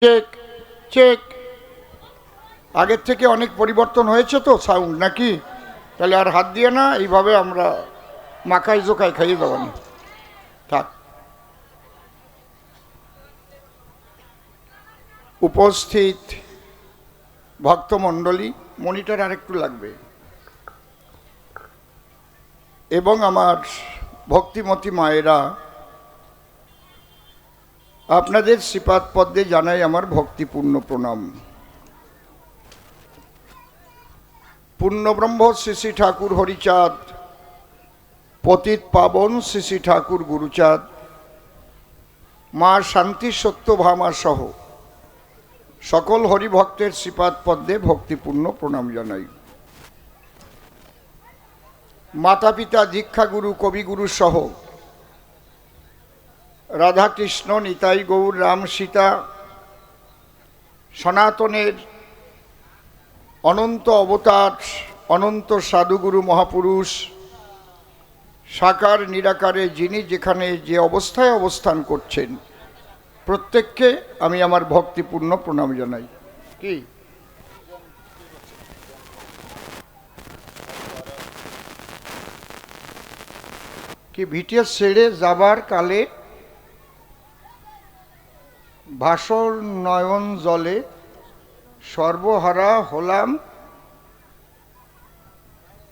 Check check. আগের থেকে অনেক পরিবর্তন হয়েছে তো সাউন্ড নাকি? তাহলে আর হাত দিয়ে না, এইভাবে আমরা মাখাই জোকায় খাইয়ে দেবো না। থাক। উপস্থিত ভক্তমণ্ডলী, মনিটর আরেকটু লাগবে, এবং আমার ভক্তিমতী মায়েরা, আপনাদের শ্রীপাদ পদ্মে জানাই আমার ভক্তিপূর্ণ প্রণাম। পূর্ণব্রহ্ম শ্রী শ্রী ঠাকুর হরিচাঁদ, পতিত পাবন শ্রী শ্রী ঠাকুর গুরুচাঁদ, মা শান্তি সত্যভামা সহ সকল হরিভক্তের শ্রীপাদ পদ্মে ভক্তিপূর্ণ প্রণাম জানাই। মাতা পিতা দীক্ষাগুরু কবিগুরু সহ রাধাকৃষ্ণ নিতাই গৌর রাম সীতা সনাতনের অনন্ত অবতার, অনন্ত সাধুগুরু মহাপুরুষ, সাকার নিরাকারে যিনি যেখানে যে অবস্থায় অবস্থান করছেন, প্রত্যেককে আমি আমার ভক্তিপূর্ণ প্রণাম জানাই। কি ভিটিএস ছেড়ে যাবার কালে ভাসর নয়ন জলে সর্বহারা হলাম।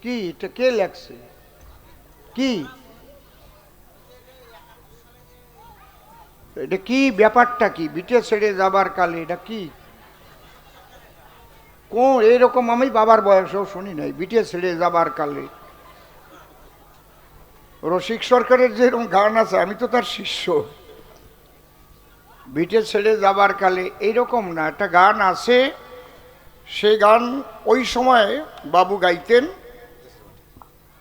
কি এটা কে লেখছে? কি এটা? কি ব্যাপারটা কি? বিটে ছেড়ে যাবার কালে এটা কি? কোন এইরকম আমি বাবার বয়সেও শুনি নাই, বিটে ছেড়ে যাবার কালে। রসিক সরকারের যেরকম গান আছে, আমি তো তার শিষ্য। বিটে ছেড়ে যাবার কালে এইরকম না, একটা গান আছে, সে গান ওই সময় বাবু গাইতেন।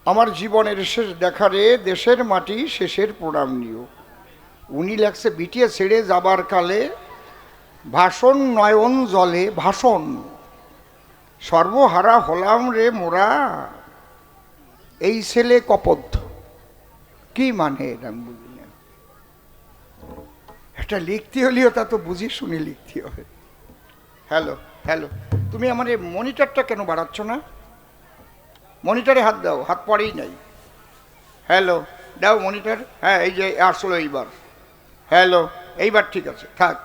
আমার জীবনের শেষ দেখারে দেশের মাটি শেষের প্রণাম নিও। উনি লেখছে বিটিয়ে ছেড়ে যাবার কালে ভাষণ নয়ন জলে, ভাষণ সর্বহারা হলাম রে মোরা, এই ছেলে কপদ্ধ। কি মানে এটা আমি বুঝি না। এটা লিখতে হলেও তা তো বুঝি শুনে লিখতে হবে। হ্যালো হ্যালো, তুমি আমার এই মনিটরটা কেন বাড়াচ্ছ না? মনিটরে হাত দাও, হাত পরেই নাই। হ্যালো দাও মনিটর। হ্যাঁ এই যে আসলো এইবার। হ্যালো, এইবার ঠিক আছে, থাক।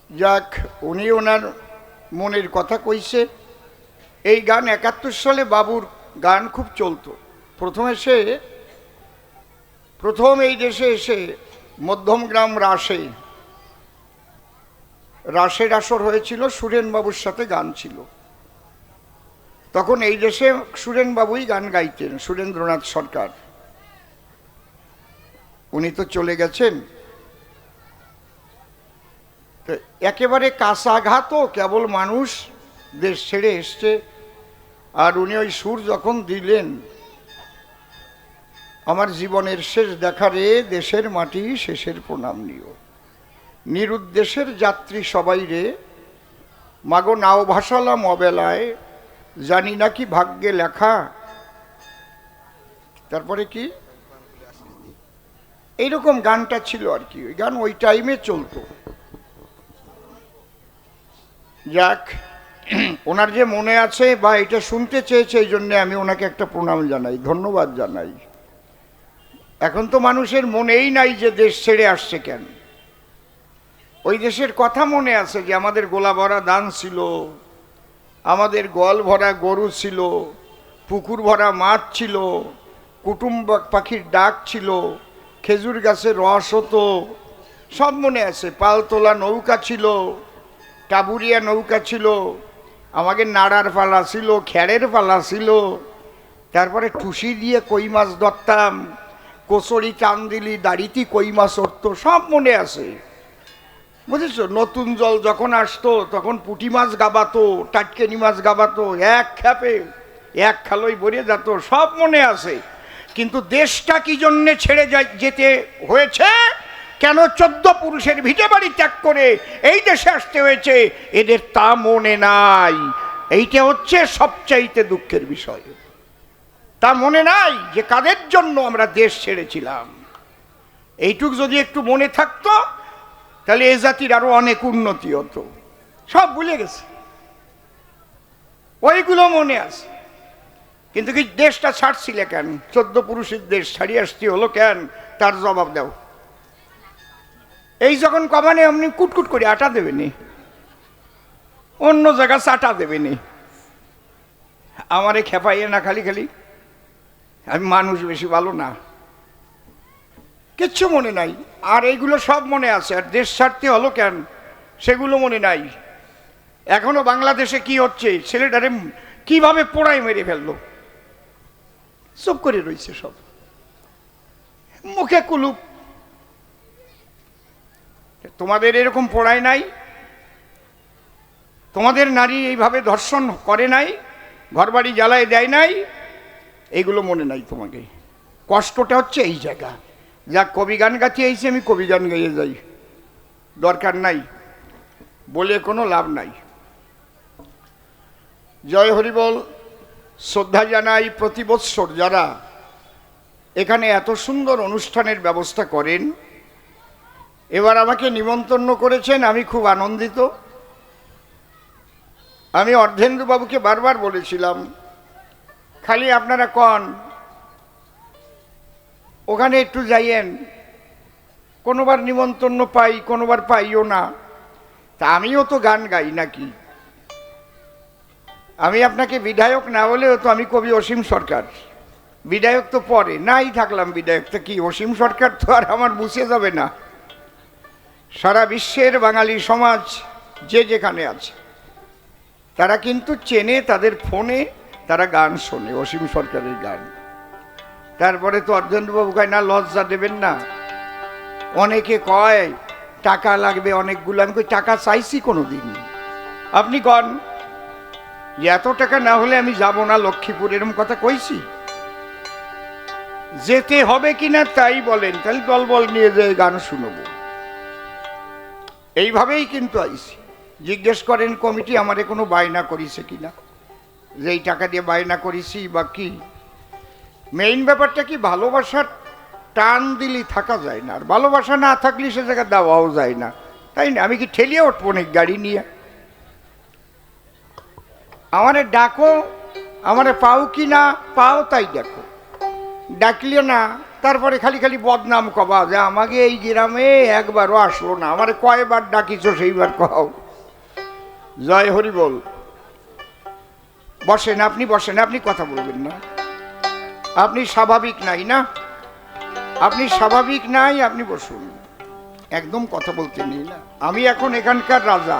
যাক, উনি ওনার মনের কথা কইছে। এই গান 71 সালে বাবুর গান খুব চলতো। প্রথম এই দেশে এসে মধ্যমগ্রাম রাসের আসর হয়েছিল, সুরেন বাবুর সাথে গান ছিল। তখন এই দেশে সুরেন বাবুই গান গাইতেন, সুরেন্দ্রনাথ সরকার। উনি তো চলে গেছেন। তো একেবারে কাছাঘাতও, কেবল মানুষ দেশ ছেড়ে এসছে, আর উনি ওই সুর যখন দিলেন, আমার জীবনের শেষ দেখারে দেশের মাটি শেষের প্রণাম নিও, নিরুদ্দেশের যাত্রী সবাই রে, মাগো নাও ভাসালাম অবেলায়, জানি না কি ভাগ্যে লেখা। তারপরে কি এইরকম গানটা ছিল আর কি। ওই গান ওই টাইমে চলতো। যাক, ওনার যে মনে আছে বা এটা শুনতে চেয়েছে, এই জন্যে আমি ওনাকে একটা প্রণাম জানাই, ধন্যবাদ জানাই। এখন তো মানুষের মনেই নাই যে দেশ ছেড়ে আসছে কেন। ওই দেশের কথা মনে আছে যে আমাদের গোলা ভরা ধান ছিল, আমাদের গোয়াল ভরা গরু ছিল, পুকুর ভরা মাছ ছিল, কুটুম পাখির ডাক ছিল, খেজুর গাছের রস হতো, সব মনে আছে। পালতোলা নৌকা ছিল, টাবুরিয়া নৌকা ছিল, আমাদের নাড়ার পালা ছিল, খ্যারের পালা ছিল, তারপরে টুসি দিয়ে কই মাছ ধরতাম, কচুরি টান দিলি দাড়িতে কই মাছ উঠতো, সব মনে আছে, বুঝেছ। নতুন জল যখন আসতো তখন পুঁটি মাছ গাবাতো, টাটকেনি মাছ গাবাতো, এক খ্যাপে এক খালোই ভরে যেত, সব মনে আছে। কিন্তু দেশটা কি জন্যে ছেড়ে যেতে হয়েছে, কেন 14 পুরুষের ভিটে বাড়ি ত্যাগ করে এই দেশে আসতে হয়েছে, এদের তা মনে নাই। এইটা হচ্ছে সবচাইতে দুঃখের বিষয়। তা মনে নাই যে কাদের জন্য আমরা দেশ ছেড়েছিলাম। এইটুক যদি একটু মনে থাকতো তাহলে এ জাতির আরো অনেক উন্নতি হতো। সব ভুলে গেছে, ওইগুলো মনে আছে। কিন্তু কি দেশটা ছাড়ছিলে কেন? 14 পুরুষের দেশ ছাড়িয়ে আসতে হলো কেন? তার জবাব দাও। এই যখন কমানে আপনি কুটকুট করে আটা দেবেনি, অন্য জায়গা চাটা দেবেনি। আমারে খেপাইয়ে না খালি খালি, আমি মানুষ বেশি ভালো না, কিচ্ছু মনে নাই। আর এইগুলো সব মনে আছে। আর দেশ ছাড়তে হলো কেন সেগুলো মনে নাই। এখনো বাংলাদেশে কি হচ্ছে, ছেলেটারে কিভাবে পোড়াই মেরে ফেললো, চুপ করে রয়েছে সব, মুখে কুলুপ। তোমাদের এরকম পোড়ায় নাই? তোমাদের নারী এইভাবে ধর্ষণ করে নাই? ঘরবাড়ি জ্বালায় দেয় নাই? এইগুলো মনে নাই তোমাকে। কষ্টটা হচ্ছে এই জায়গা। যা কবি গান গাইতে আইছি আমি কবি গান গাইয়ে যাই, দরকার নাই, বলে কোনো লাভ নাই। জয় হরিবল। শ্রদ্ধা জানাই প্রতি বৎসর যারা এখানে এত সুন্দর অনুষ্ঠানের ব্যবস্থা করেন। এবার আমাকে নিমন্ত্রণ করেছেন, আমি খুব আনন্দিত। আমি অর্ধেন্দুবাবুকে বারবার বলেছিলাম, খালি আপনারা কন ওখানে একটু যাইয়েন। কোনোবার নিমন্ত্রণ পাই, কোনোবার পাইও না। তা আমিও তো গান গাই নাকি? আমি আপনাকে বিধায়ক না হলেও তো আমি কবি অসীম সরকার। বিধায়ক তো পরে নাই থাকলাম, বিধায়কটা কি অসীম সরকার তো আর আমার মুছে যাবে না। সারা বিশ্বের বাঙালি সমাজ যে যেখানে আছে তারা কিন্তু চেনে, তাদের ফোনে তারা গান শোনে, অসীম সরকারের গান। তারপরে তো অর্ধেন্দুবাবু কয় না, লজ্জা দেবেন না। অনেকে কয় টাকা লাগবে অনেকগুলো। আমি কই টাকা চাইছি কোনোদিন? আপনি কন এত টাকা না হলে আমি যাব না লক্ষ্মীপুর, এরকম কথা কইছি? যেতে হবে কিনা তাই বলেন, তাহলে দলবল নিয়ে যেয়ে গান শুনব। এইভাবেই কিন্তু আইছি। জিজ্ঞেস করেন কমিটি আমারে কোনো বায়না করিছে কিনা, যে এই টাকা দিয়ে বায়না করিছি বা কি। মেইন ব্যাপারটা কি, ভালোবাসার টান দিলে থাকা যায় না, আর ভালোবাসা না থাকলে সে জায়গা দেওয়াও যায় না, তাই না? আমি কি ঠেলিয়ে উঠবো অনেক গাড়ি নিয়ে? আমারে ডাকো, আমারে পাও কি না পাও তাই দেখো। ডাকলে না, তারপরে খালি খালি বদনাম কবা যে আমাকে এই গ্রামে একবারও আসলো না। আমারে কয়বার ডাকিছ সেইবার কও। জয় হরি বল। বসেন, আপনি বসেন, আপনি কথা বলবেন না। আপনি স্বাভাবিক নাই না, আপনি স্বাভাবিক নাই, আপনি বসুন। একদম কথা বলতে নেই না। আমি এখন এখানকার রাজা,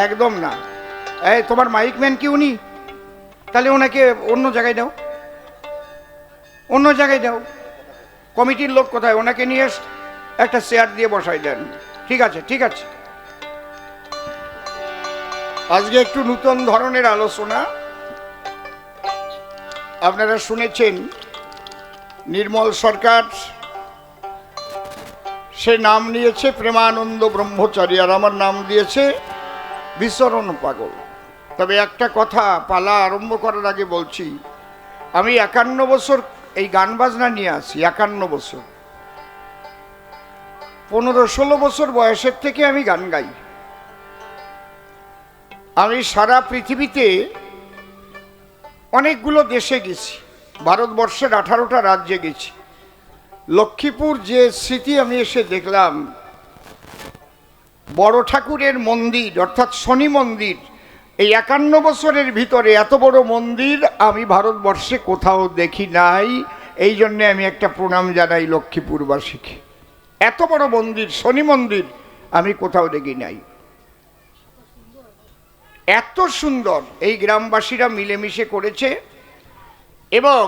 একদম না। এই তোমার মাইক ম্যান কি উনি? তাহলে ওনাকে অন্য জায়গায় দাও, অন্য জায়গায় দাও। কমিটির লোক কোথায়? ওনাকে নিয়ে একটা চেয়ার দিয়ে বসাই দেন। ঠিক আছে, ঠিক আছে। আজকে একটু নতুন ধরনের আলোচনা। আপনারা শুনেছেন নির্মল সরকার, সে নাম নিয়েছে প্রেমানন্দ ব্রহ্মচারী, আর আমার নাম দিয়েছে বিচরণ পাগল। তবে একটা কথা পালা আরম্ভ করার আগে বলছি, আমি 51 বছর এই গান বাজনা নিয়ে আসি। 51 বছর, 15-16 বছর বয়সের থেকে আমি গান গাই। আমি সারা পৃথিবীতে অনেকগুলো দেশে গেছি, ভারতবর্ষের 18টা রাজ্যে গেছি। লক্ষ্মীপুর যে স্মৃতি আমি এসে দেখলাম, বড় ঠাকুরের মন্দির অর্থাৎ শনি মন্দির, এই 51 বছরের ভিতরে এত বড় মন্দির আমি ভারতবর্ষে কোথাও দেখি নাই। এই জন্যে আমি একটা প্রণাম জানাই লক্ষ্মীপুরবাসীকে। এত বড় মন্দির, শনি মন্দির, আমি কোথাও দেখি নাই। এত সুন্দর এই গ্রামবাসীরা মিলেমিশে করেছে। এবং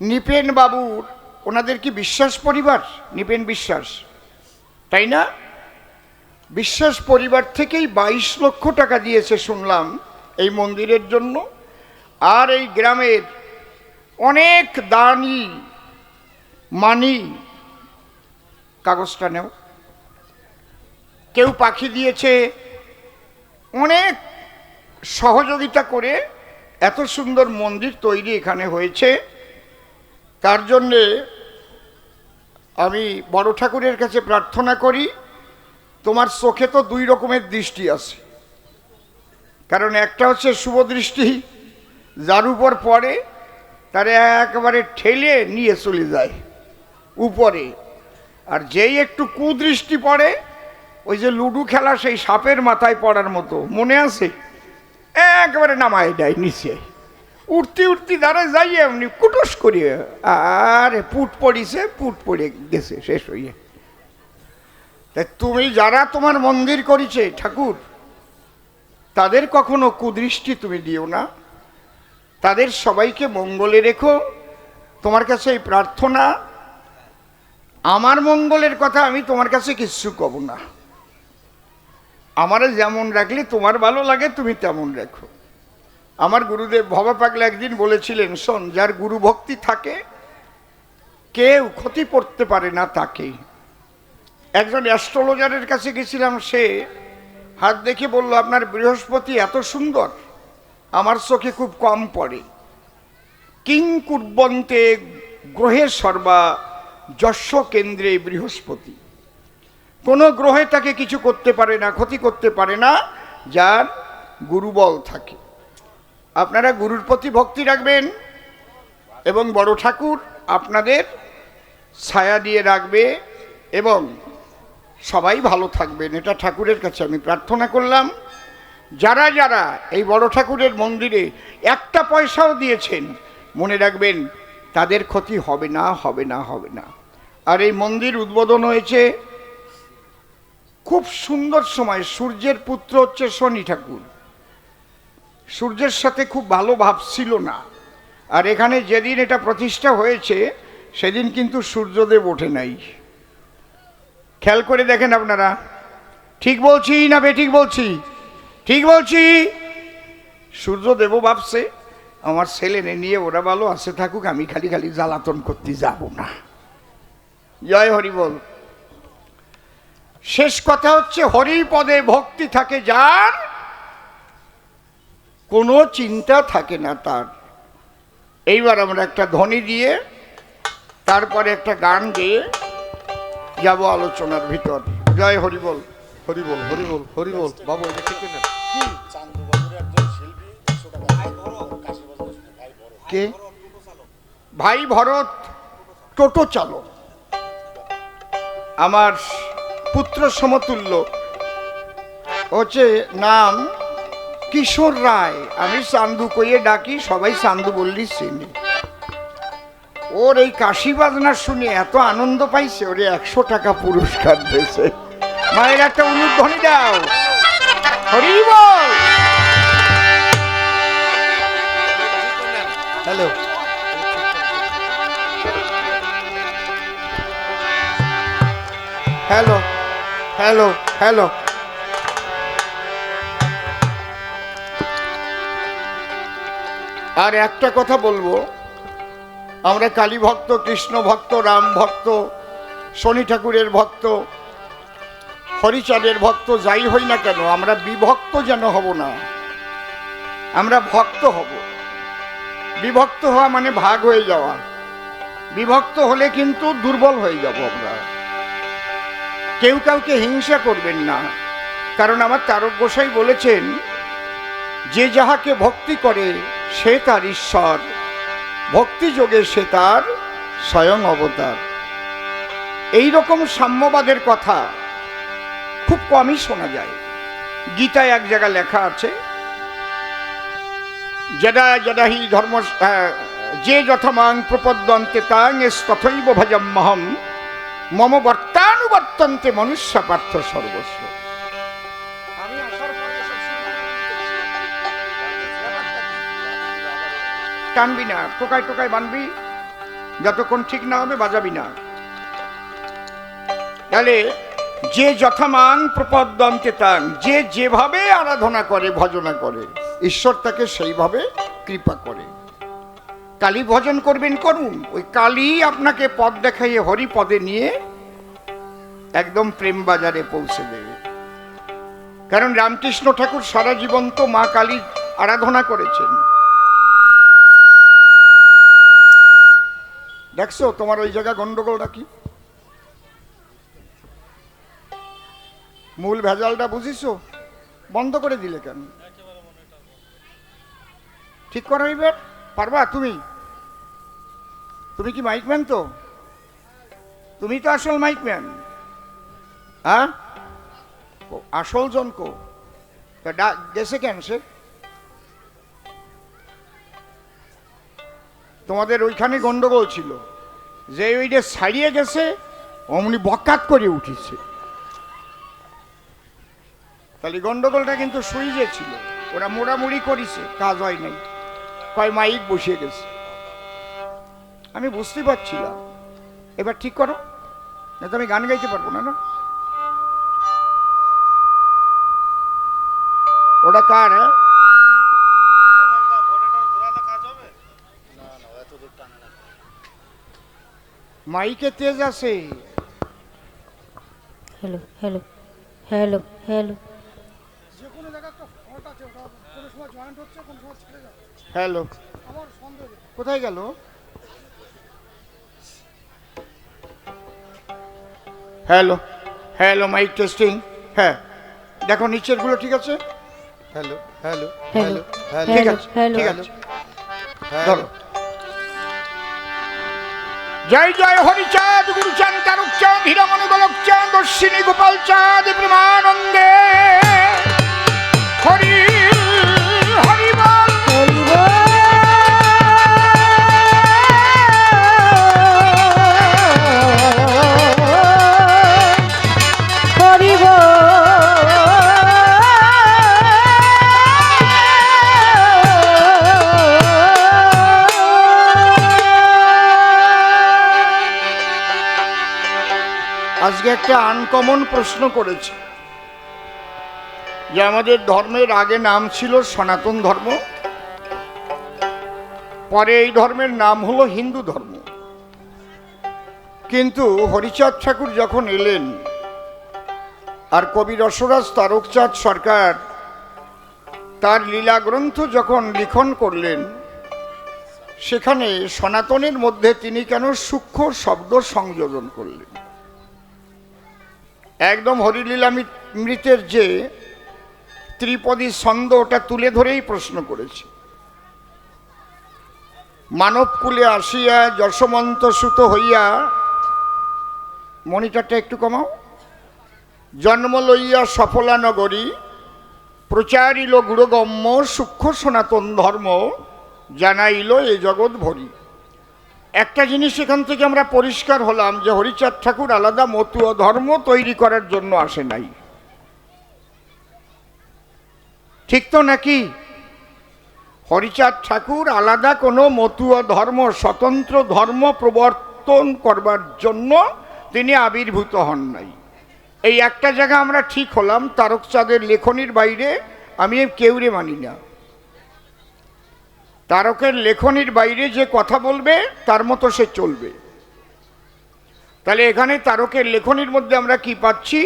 নিপেন বাবুর, ওনাদের কি বিশ্বাস পরিবার? নিপেন বিশ্বাস, তাই না? বিশ্বাস পরিবার থেকেই 22 লক্ষ টাকা দিয়েছে শুনলাম এই মন্দিরের জন্য। আর এই গ্রামের অনেক দানি মানি, কাগজটা নেও, কেউ পাখি দিয়েছে, অনেক সহযোগিতা করে এত সুন্দর মন্দির তৈরি এখানে হয়েছে। তার জন্যে আমি বড় ঠাকুরের কাছে প্রার্থনা করি, তোমার চোখে তো দুই রকমের দৃষ্টি আছে। কারণ একটা হচ্ছে শুভ দৃষ্টি, যার উপর পড়ে তারে একেবারে ঠেলে নিয়ে চলে যায় উপরে, আর যেই একটু কুদৃষ্টি পড়ে, ওই যে লুডু খেলা সেই সাপের মাথায় পড়ার মতো, মনে আছে, একেবারে নামায় দেয় নিচে, উঠতে উঠতে দাঁড়ায় যাই এমনি কুটুস করিয়ে, আরে পুট পড়িছে, পুট পড়ে গেছে, শেষ হইয়ে। তাই তুমি যারা তোমার মন্দির করেছে ঠাকুর, তাদের কখনো কুদৃষ্টি তুমি দিও না, তাদের সবাইকে মঙ্গলে রেখো। তোমার কাছে এই প্রার্থনা, আমার মঙ্গলের কথা আমি তোমার কাছে কিচ্ছু কব না, আমারে যেমন রাখলে তোমার ভালো লাগে তুমি তেমন রেখো। আমার গুরুদেব ভবা পাগলা একদিন বলেছিলেন, শোন, যার গুরু ভক্তি থাকে কেউ ক্ষতি করতে পারে না তাকে। একজন অ্যাস্ট্রোলজারের কাছে গেছিলাম, সে হাত দেখে বলল, আপনার বৃহস্পতি এত সুন্দর, আমার চোখে খুব কম পড়ে। কিং কুর্বন্তে গ্রহে সর্বা যশ কেন্দ্রে বৃহস্পতি, কোনো গ্রহে তাকে কিছু করতে পারে না, ক্ষতি করতে পারে না, যার গুরুবল থাকে। আপনারা গুরুর প্রতি ভক্তি রাখবেন এবং বড় ঠাকুর আপনাদের ছায়া দিয়ে রাখবে এবং সবাই ভালো থাকবেন, এটা ঠাকুরের কাছে আমি প্রার্থনা করলাম। যারা যারা এই বড় ঠাকুরের মন্দিরে একটা পয়সাও দিয়েছেন, মনে রাখবেন তাদের ক্ষতি হবে না, হবে না, হবে না। আর এই মন্দির উদ্বোধন হয়েছে খুব সুন্দর সময়, সূর্যের পুত্র হচ্ছে শনি ঠাকুর, সূর্যের সাথে খুব ভালো ভাব ছিল না। আর এখানে যেদিন এটা প্রতিষ্ঠা হয়েছে সেদিন কিন্তু সূর্যদেব ওঠে নাই, খেয়াল করে দেখেন আপনারা। ঠিক বলছি না বেঠিক বলছি? ঠিক বলছি। সূর্যদেবও ভাবছে আমার ছেলে নিয়ে ওরা ভালো আছে থাকুক, আমি খালি খালি জ্বালাতন করতে যাব না। জয় হরি বল। শেষ কথা হচ্ছে, হরি পদে ভক্তি থাকে যার, কোনো চিন্তা থাকে না তার। এইবার আমরা একটা ধ্বনি দিয়ে তারপরে একটা গান গেয়ে যাব আলোচনার ভিতর। জয় হরি বল। হরি বল, হরি বল, হরি বল। বাবু এটা ঠিক না? কে? ভাই ভরত, টোটো চালক, আমার পুত্র সমতুল্য, হচ্ছে নাম কিশোর রায়। আমি চান্দু কইয়ে ডাকি, সবাই চান্দু বললি চিনি। ওর এই কাশি বাজনা শুনে এত আনন্দ পাইছে, ওরে 100 টাকা পুরস্কার দিয়েছে। মায়ের একটা অনুধ্বনি দাও। হরি বল। Hello, hello, hello, hello. আর একটা কথা বলবো, আমরা কালী ভক্ত, কৃষ্ণ ভক্ত, রাম ভক্ত, শনি ঠাকুরের ভক্ত, হরিচাঁদের ভক্ত, যাই হই না কেন, আমরা বিভক্ত যেন হব না, আমরা ভক্ত হব। বিভক্ত হওয়া মানে ভাগ হয়ে যাওয়া, বিভক্ত হলে কিন্তু দুর্বল হয়ে যাব আমরা। কেউ কাউকে হিংসা করবেন না, কারণ আমার তারক গোসাই বলেছেন, যে যাহাকে ভক্তি করে সে তার ঈশ্বর, ভক্তি যোগে সে তার স্বয়ং অবতার। এই রকম সাম্যবাদের কথা খুব কমই শোনা যায়। গীতায় এক জায়গায় লেখা আছে, যদা যদা হি ধর্ম যে যথমাং প্রপদ্যন্তে তাং তথৈব ভজম্যহম মম বর্তানুবর্তন্তে মনুষ্য পার্থ সর্বস্ব। আমি আসার পরে টানবি না, টোকায় টোকায় বানবি, যতক্ষণ ঠিক না হবে বাজাবি না। তাহলে যে যথামাং প্রপদ্যন্তে তাং, যে যেভাবে আরাধনা করে, ভজনা করে, ঈশ্বর তাকে সেইভাবে কৃপা করে। কালী ভজন করবেন, করুন, ওই কালী আপনাকে পথ দেখাইয়ে হরি পদে নিয়ে একদম প্রেম বাজারে পৌঁছে দেবে। কারণ রামকৃষ্ণ ঠাকুর সারা জীবন তো মা কালী আরাধনা করেছেন। দেখছো তোমার ওই জায়গা গন্ডগোল রাখি, মূল ভেজালটা বুঝিছো? বন্ধ করে দিলে কেন? ঠিক করাইবে পারবা তুমি? তুমি কি মাইকম্যান? তো তুমি তো আসল মাইকম্যান। হ্যাঁ, আসল জন কো গেছে কেন সে? তোমাদের ওইখানে গন্ডগোল ছিল, যে ওইটা ছাড়িয়ে গেছে অমনি বকাত করে উঠেছে। তাহলে গন্ডগোলটা কিন্তু সুইজে ছিল, ওরা মোড়ামুড়ি করেছে, কাজ হয় নাই, কয় মাইক বসিয়ে গেছে। আমি বুঝতে পারছিলাম, এবার ঠিক করো, না তো আমি গান গাইতে পারবো না। না, ওটা কার? হ্যাঁ, মাইকে তেজ আছে। Hello hello hello hello. Hello, কোথায় গেল? Hello hello, mic testing. হ্যাঁ, দেখো নিচের গুলো ঠিক আছে। হ্যালো হ্যালো হ্যালো হ্যালো ঠিক হ্যালো আছে, হ্যালো ঠিক আছে, হ্যালো। ধরো। জয় জয় হরিচাঁদ, গুরুচাঁদ, তারকচাঁদ, হীরামণি, গোলকচাঁদ, অশ্বিনী, গোপাল চাঁদ, প্রেমানন্দে হরি হরি বল। আজকে একটা আনকমন প্রশ্ন করেছে, যে আমাদের ধর্মের আগে নাম ছিল সনাতন ধর্ম, পরে এই ধর্মের নাম হলো হিন্দু ধর্ম। কিন্তু হরিচাঁদ ঠাকুর যখন এলেন আর কবি রসরাজ তারকচাঁদ সরকার তার লীলা গ্রন্থ যখন লিখন করলেন, সেখানে সনাতনের মধ্যে তিনি কেন সূক্ষ্ম শব্দ সংযোজন করলেন? একদম হরিলীলামৃতের যে ত্রিপদী ছন্দ, ওটা তুলে ধরেই প্রশ্ন করেছে। মানবকুলে আসিয়া যশমন্ত সুত হইয়া, মনিটরটা একটু কমাও, জন্ম লইয়া সফলা নগরী, প্রচারিল গুরুগম্য সূক্ষ্ম সনাতন ধর্ম, জানাইল এ জগৎ ভরি। একটা জিনিস এখান থেকে আমরা পরিষ্কার হলাম, যে হরিচাঁদ ঠাকুর আলাদা মতুয়া ধর্ম তৈরি করার জন্য আসে নাই। ঠিক তো নাকি? হরিচাঁদ ঠাকুর আলাদা কোনো মতুয়া ধর্ম, স্বতন্ত্র ধর্ম প্রবর্তন করবার জন্য তিনি আবির্ভূত হন নাই। এই একটা জায়গা আমরা ঠিক হলাম, তারকচাঁদের লেখনির বাইরে আমি কেউরে মানি না। তারকের লেখনির বাইরে যে কথা বলবে তার মতো সে চলবে। তাহলে এখানে তারকের লেখনির মধ্যে আমরা কি পাচ্ছি?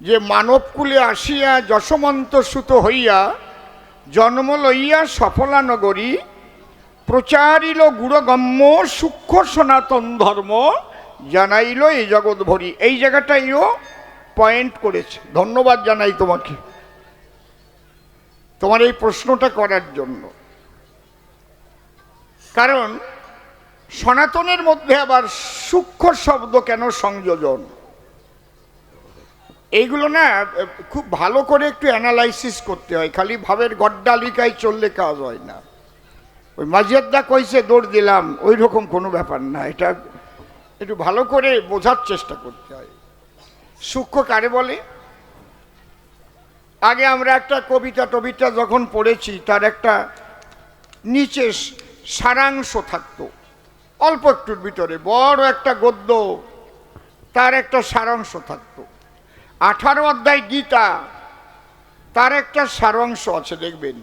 যে মানবকুলে আসিয়া যশমন্ত সুত হইয়া, জন্ম লইয়া সফলা নগরী, প্রচারিল গুরগম্য সূক্ষ্ম সনাতন ধর্ম, জানাইল এই জগৎ ভরি। এই জায়গাটাইও পয়েন্ট করেছে। ধন্যবাদ জানাই তোমাকে, তোমার এই প্রশ্নটা করার জন্য। কারণ সনাতনের মধ্যে আবার সূক্ষ্ম শব্দ কেন সংযোজন, এইগুলো না খুব ভালো করে একটু অ্যানালাইসিস করতে হয়। খালি ভাবের গড্ডালিকায় চললে কাজ হয় না। ওই মাজিয়াদ্দা কইছে দৌড় দিলাম, ওই রকম কোনো ব্যাপার না। এটা একটু ভালো করে বোঝার চেষ্টা করতে হয়। সূক্ষ্ম কারে বলে? আগে আমরা একটা কবিতা যখন পড়েছি, তার একটা নিচে সারাংশ থাকতো, অল্প একটুর ভিতরে বড় একটা গদ্য, তার একটা সারাংশ থাকতো। 18 অধ্যায় গীতা, তার একটা সারাংশ আছে, দেখবেন।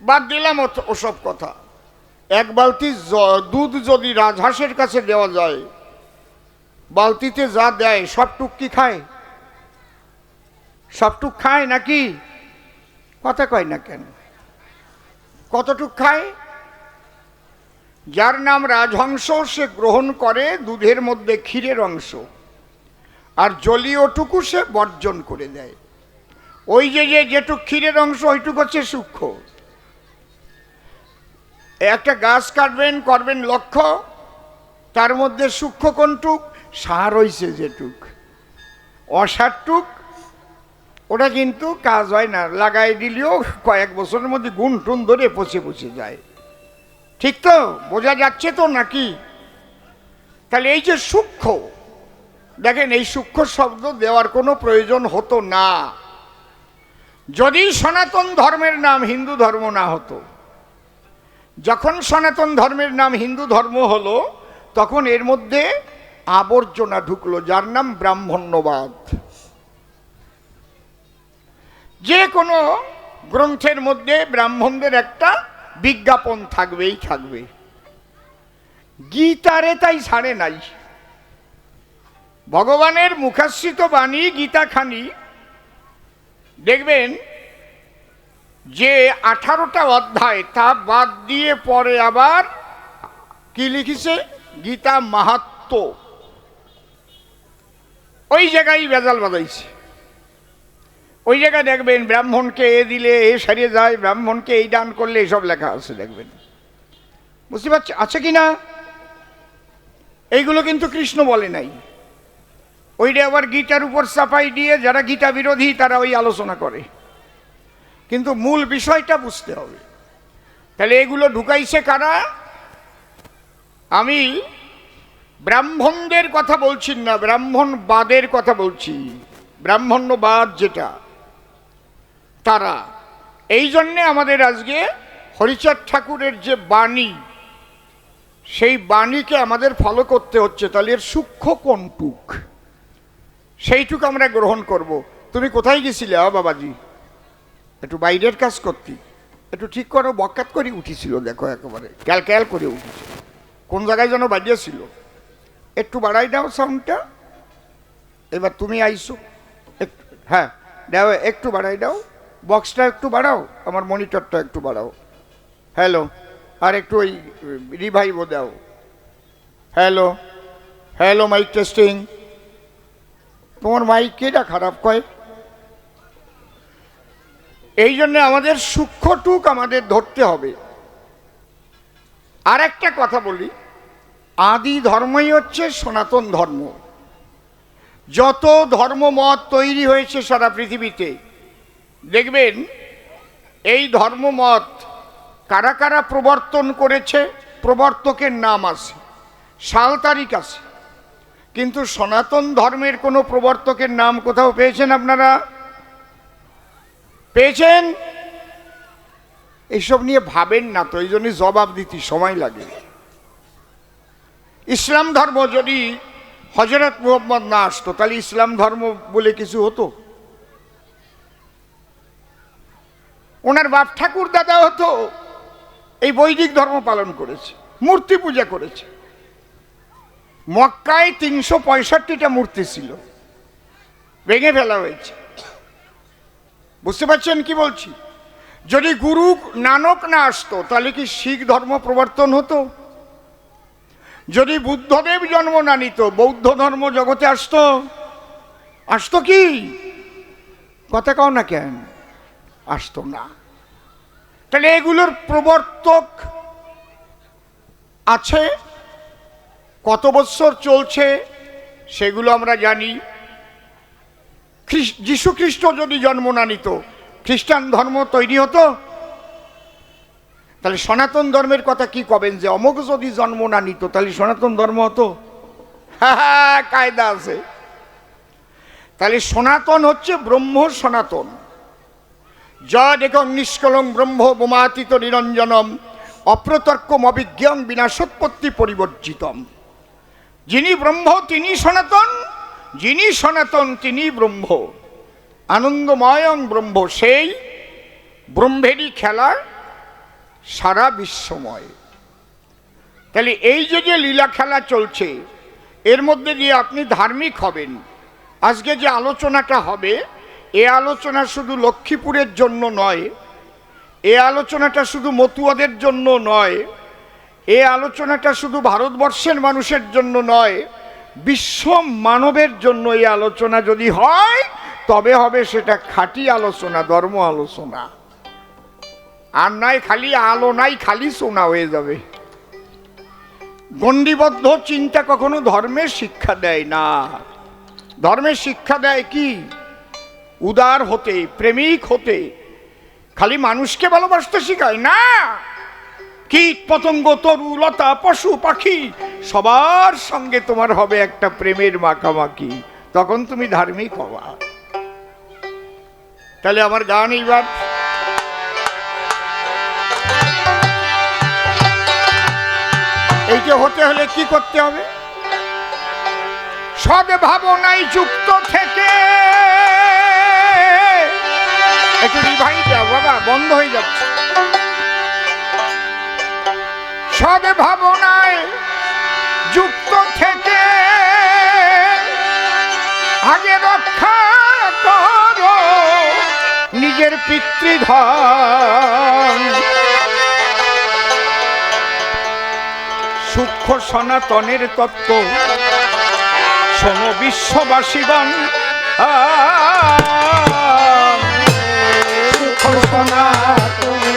বাদ দিলাম ওসব কথা। এক বালতি দুধ যদি রাজহাঁসের কাছে দেওয়া যায়, বালতিতে যা দেয় সবটুক কি খায়? সবটুক খায় নাকি? কথা কয় না কেন? কতটুক খায়? যার নাম রাজহংস, সে গ্রহণ করে দুধের মধ্যে ক্ষীরের অংশ। আর জলীয়টুকু সে বর্জন করে দেয়। ওই যে যেটুক ক্ষীরের অংশ ওইটুক হচ্ছে সূক্ষ্ম। একটা গাছ কাটবেন, করবেন লক্ষ্য, তার মধ্যে সূক্ষ্ম কোনটুক? সার হইছে যেটুক, অসারটুক ওটা কিন্তু কাজ হয় না, লাগাই দিলেও কয়েক বছরের মধ্যে গুণ টুন ধরে পচে পচে যায়। ঠিক তো? বোঝা যাচ্ছে তো নাকি? তাহলে এই যে সূক্ষ্ম, দেখেন এই সূক্ষ্ম শব্দ দেওয়ার কোনো প্রয়োজন হতো না যদি সনাতন ধর্মের নাম হিন্দু ধর্ম না হতো। যখন সনাতন ধর্মের নাম হিন্দু ধর্ম হলো, তখন এর মধ্যে আবর্জনা ঢুকলো, যার নাম ব্রাহ্মণ্যবাদ। যে কোনো গ্রন্থের মধ্যে ব্রাহ্মণদের একটা বিজ্ঞাপন থাকবেই থাকবে। গীতারে তাই ছাড়ে নাই। ভগবানের মুখাশ্রিত বাণী গীতাখানি দেখবেন যে 18টা অধ্যায়, তা বাদ দিয়ে পরে আবার কি লিখেছে? গীতা মাহাত্ম্য। ওই জায়গায় ভেজাল বাজাইছে। ওই জায়গায় দেখবেন ব্রাহ্মণকে এ দিলে এ সারিয়ে যায়, ব্রাহ্মণকে এই দান করলে এইসব লেখা আছে, দেখবেন। বুঝতে পারছি আছে কি না? এইগুলো কিন্তু কৃষ্ণ বলে নাই। ওইটা আবার গীতার উপর চাপাই দিয়ে যারা গীতা বিরোধী তারা ওই আলোচনা করে, কিন্তু মূল বিষয়টা বুঝতে হবে। তাহলে এগুলো ঢুকাইছে কারা? আমি ব্রাহ্মণদের কথা বলছি না, ব্রাহ্মণবাদের কথা বলছি। ব্রাহ্মণ্যবাদ যেটা, তারা। এই জন্যে আমাদের আজকে হরিচাঁদ ঠাকুরের যে বাণী, সেই বাণীকে আমাদের ফলো করতে হচ্ছে। তাহলে এর সূক্ষ্ম কোনটুক, সেইটুকু আমরা গ্রহণ করব। তুমি কোথায় গেছিলে বাবাজি? একটু বাইরের কাজ করতি, একটু ঠিক করো। বকাত করে উঠিছিল, দেখো একেবারে ক্যাল ক্যাল করে উঠেছে। কোন জায়গায় যেন বাজিয়েছিল। একটু বাড়াই দাও সাউন্ডটা। এবার তুমি আইসো, একটু, হ্যাঁ দাও, একটু বাড়াই দাও। বক্সটা একটু বাড়াও, আমার মনিটরটা একটু বাড়াও। হ্যালো, আর একটু ওই রিভাইভও দাও। Hello hello, mic testing. তোমার মাইক কেটা খারাপ কয়? এই জন্য আমাদের সূক্ষ্মটুক আমাদের ধরতে হবে। আর একটা কথা বলি, আদি ধর্মই হচ্ছে সনাতন ধর্ম। যত ধর্মমত তৈরি হয়েছে সারা পৃথিবীতে, দেখবেন এই ধর্মমত কারা কারা প্রবর্তন করেছে, প্রবর্তকের নাম আছে, সাল তারিখ আছে, কিন্তু সনাতন ধর্মের কোনো প্রবর্তকের নাম কোথাও পেয়েছেন আপনারা? পেয়েছেন? এইসব নিয়ে ভাবেন না তো, এই জন্যই জবাব দিতে সময় লাগে। ইসলাম ধর্ম যদি হযরত মুহাম্মদ না আসতো, তাহলে ইসলাম ধর্ম বলে কিছু হতো? ওনার বাপ ঠাকুর দাদা হতো এই বৈদিক ধর্ম পালন করেছে, মূর্তি পূজা করেছে। মক্কায় 365টা মূর্তি ছিল, ভেঙে ফেলা হয়েছে। বুঝতে পারছেন কি বলছি? যদি গুরু নানক না আসতো, তাহলে কি শিখ ধর্ম প্রবর্তন হতো? যদি বুদ্ধদেব জন্ম না নিত, বৌদ্ধ ধর্ম জগতে আসতো? আসতো কি? কথা কও না কেন? আসতো না। তাহলে এগুলোর প্রবর্তক আছে, কত বছর চলছে সেগুলো আমরা জানি। যীশু খ্রিস্ট যদি জন্ম না নিত, খ্রিস্টান ধর্ম তৈরি হতো? তাহলে সনাতন ধর্মের কথা কি কবেন যে অমুক যদি জন্ম না নিত তাহলে সনাতন ধর্ম হতো? হ্যাঁ, কায়দা আছে। তাহলে সনাতন হচ্ছে ব্রহ্ম সনাতন। যদেকং নিষ্কলং ব্রহ্ম বোমাতীত নিরঞ্জনম অপ্রতর্কম অভিজ্ঞং বিনাশোৎপত্তি পরিবর্জিতম। যিনি ব্রহ্ম তিনি সনাতন, যিনি সনাতন তিনি ব্রহ্ম। আনন্দময়ং ব্রহ্ম, সেই ব্রহ্মেরই খেলা সারা বিশ্বময়। তাহলে এই যে লীলা খেলা চলছে, এর মধ্যে দিয়ে আপনি ধার্মিক হবেন। আজকে যে আলোচনাটা হবে, এ আলোচনা শুধু লক্ষ্মীপুরের জন্য নয়, এ আলোচনাটা শুধু মতুয়াদের জন্য নয়, এ আলোচনাটা শুধু ভারতবর্ষের মানুষের জন্য নয়, বিশ্ব মানবের জন্য এই আলোচনা যদি হয় তবে হবে সেটা খাঁটি আলোচনা, ধর্ম আলোচনা। আর নয় খালি আলো নাই, খালি সোনা হয়ে যাবে। গণ্ডিবদ্ধ চিন্তা কখনো ধর্মের শিক্ষা দেয় না। ধর্মের শিক্ষা দেয় কি? উদার হতে, প্রেমিক হতে। খালি মানুষকে ভালোবাসতে শিখায় না। কীট পতঙ্গ, তরু লতা, পশু পাখি সবার সঙ্গে তোমার হবে একটা প্রেমের মাখামাখি, তখন তুমি ধার্মিক হবা। তাহলে আমার গান এইবার এইটা হতে হলে কি করতে হবে? সদ্ভাবনায় যুক্ত থেকে, একটু রিভাইভ দাও বাবা, বন্ধ হয়ে যাচ্ছে। সদ্ভাবনায় যুক্ত থেকে আগে রক্ষা করো নিজের পিতৃধন। সূক্ষ্ম সনাতনের তত্ত্ব শোনো বিশ্ববাসীগণ। সূক্ষ্ম সনাতনের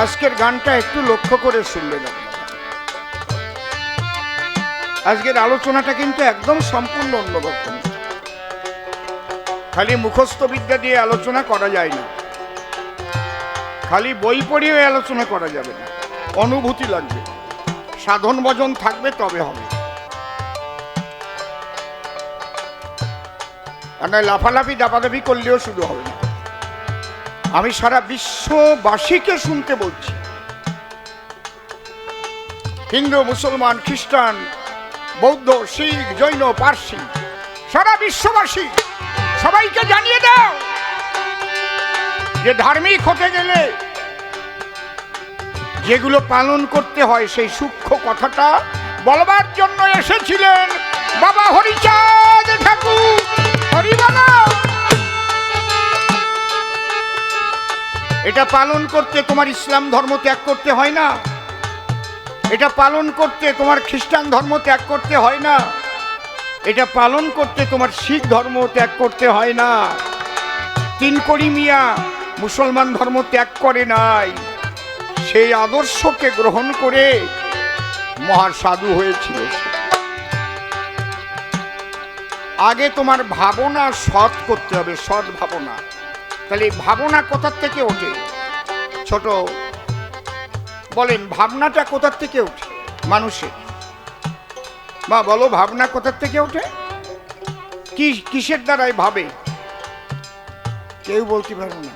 আজকের গানটা একটু লক্ষ্য করে শুনলেন আপনারা। আজকের আলোচনাটা কিন্তু একদম সম্পূর্ণ অন্যরকম। খালি মুখস্থ বিদ্যা দিয়ে আলোচনা করা যায় না, খালি বই পড়িয়ে আলোচনা করা যাবে না। অনুভূতি লাগবে, সাধন ভজন থাকবে, তবে হবে। আর নয় লাফালাফি দাপাদাপি করলেও শুধু হবে না। আমি সারা বিশ্ববাসীকে শুনতে বলছি, হিন্দু, মুসলমান, খ্রিস্টান, বৌদ্ধ, শিখ, জৈন, পার্সি, সারা বিশ্ববাসী সবাইকে জানিয়ে দাও যে ধার্মিক হতে গেলে যেগুলো পালন করতে হয় সেই সূক্ষ্ম কথাটা বলবার জন্য এসেছিলেন বাবা হরিচাঁদ ঠাকুর। হরিবলা এটা পালন করতে তোমার ইসলাম ধর্ম ত্যাগ করতে হয় না, এটা পালন করতে তোমার খ্রিস্টান ধর্ম ত্যাগ করতে হয় না, এটা পালন করতে তোমার শিখ ধর্ম ত্যাগ করতে হয় না। তিনকড়ি মিয়া মুসলমান ধর্ম ত্যাগ করে নাই, সেই আদর্শকে গ্রহণ করে মহাসাধু হয়েছিল। আগে তোমার ভাবনা সৎ করতে হবে, সৎ ভাবনা। তাহলে এই ভাবনা কোথার থেকে ওঠে? ছোট বলেন, ভাবনাটা কোথার থেকে ওঠে মানুষের? বা বলো, ভাবনা কোথার থেকে ওঠে? কি কিসের দ্বারাই ভাবে? কেউ বলতে পারো না,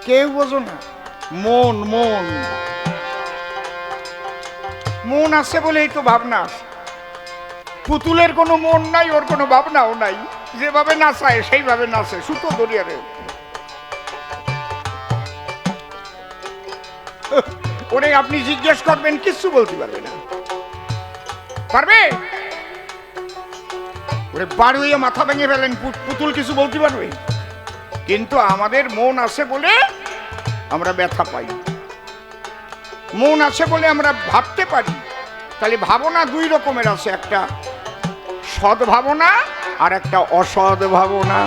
কেউ বোঝো না। মন মন মন আছে বলেই তো ভাবনা আছে। পুতুলের কোনো মন নাই, ওর কোনো ভাবনাও নাই, যেভাবে নাচায় সেইভাবে নাচে, সুতো দরিয়ারে। ওরে আপনি জিজ্ঞেস করবেন, কিচ্ছু বলতে পারবে না। পারবে? ওরে বাড়ি হয়ে মাথা ভেঙে ফেলেন, পুতুল কিছু বলতে পারবে? কিন্তু আমাদের মন আছে বলে আমরা ব্যথা পাই, মন আছে বলে আমরা ভাবতে পারি। তাহলে ভাবনা দুই রকমের আছে, একটা সৎ ভাবনা আর একটা অসৎ ভাবনা।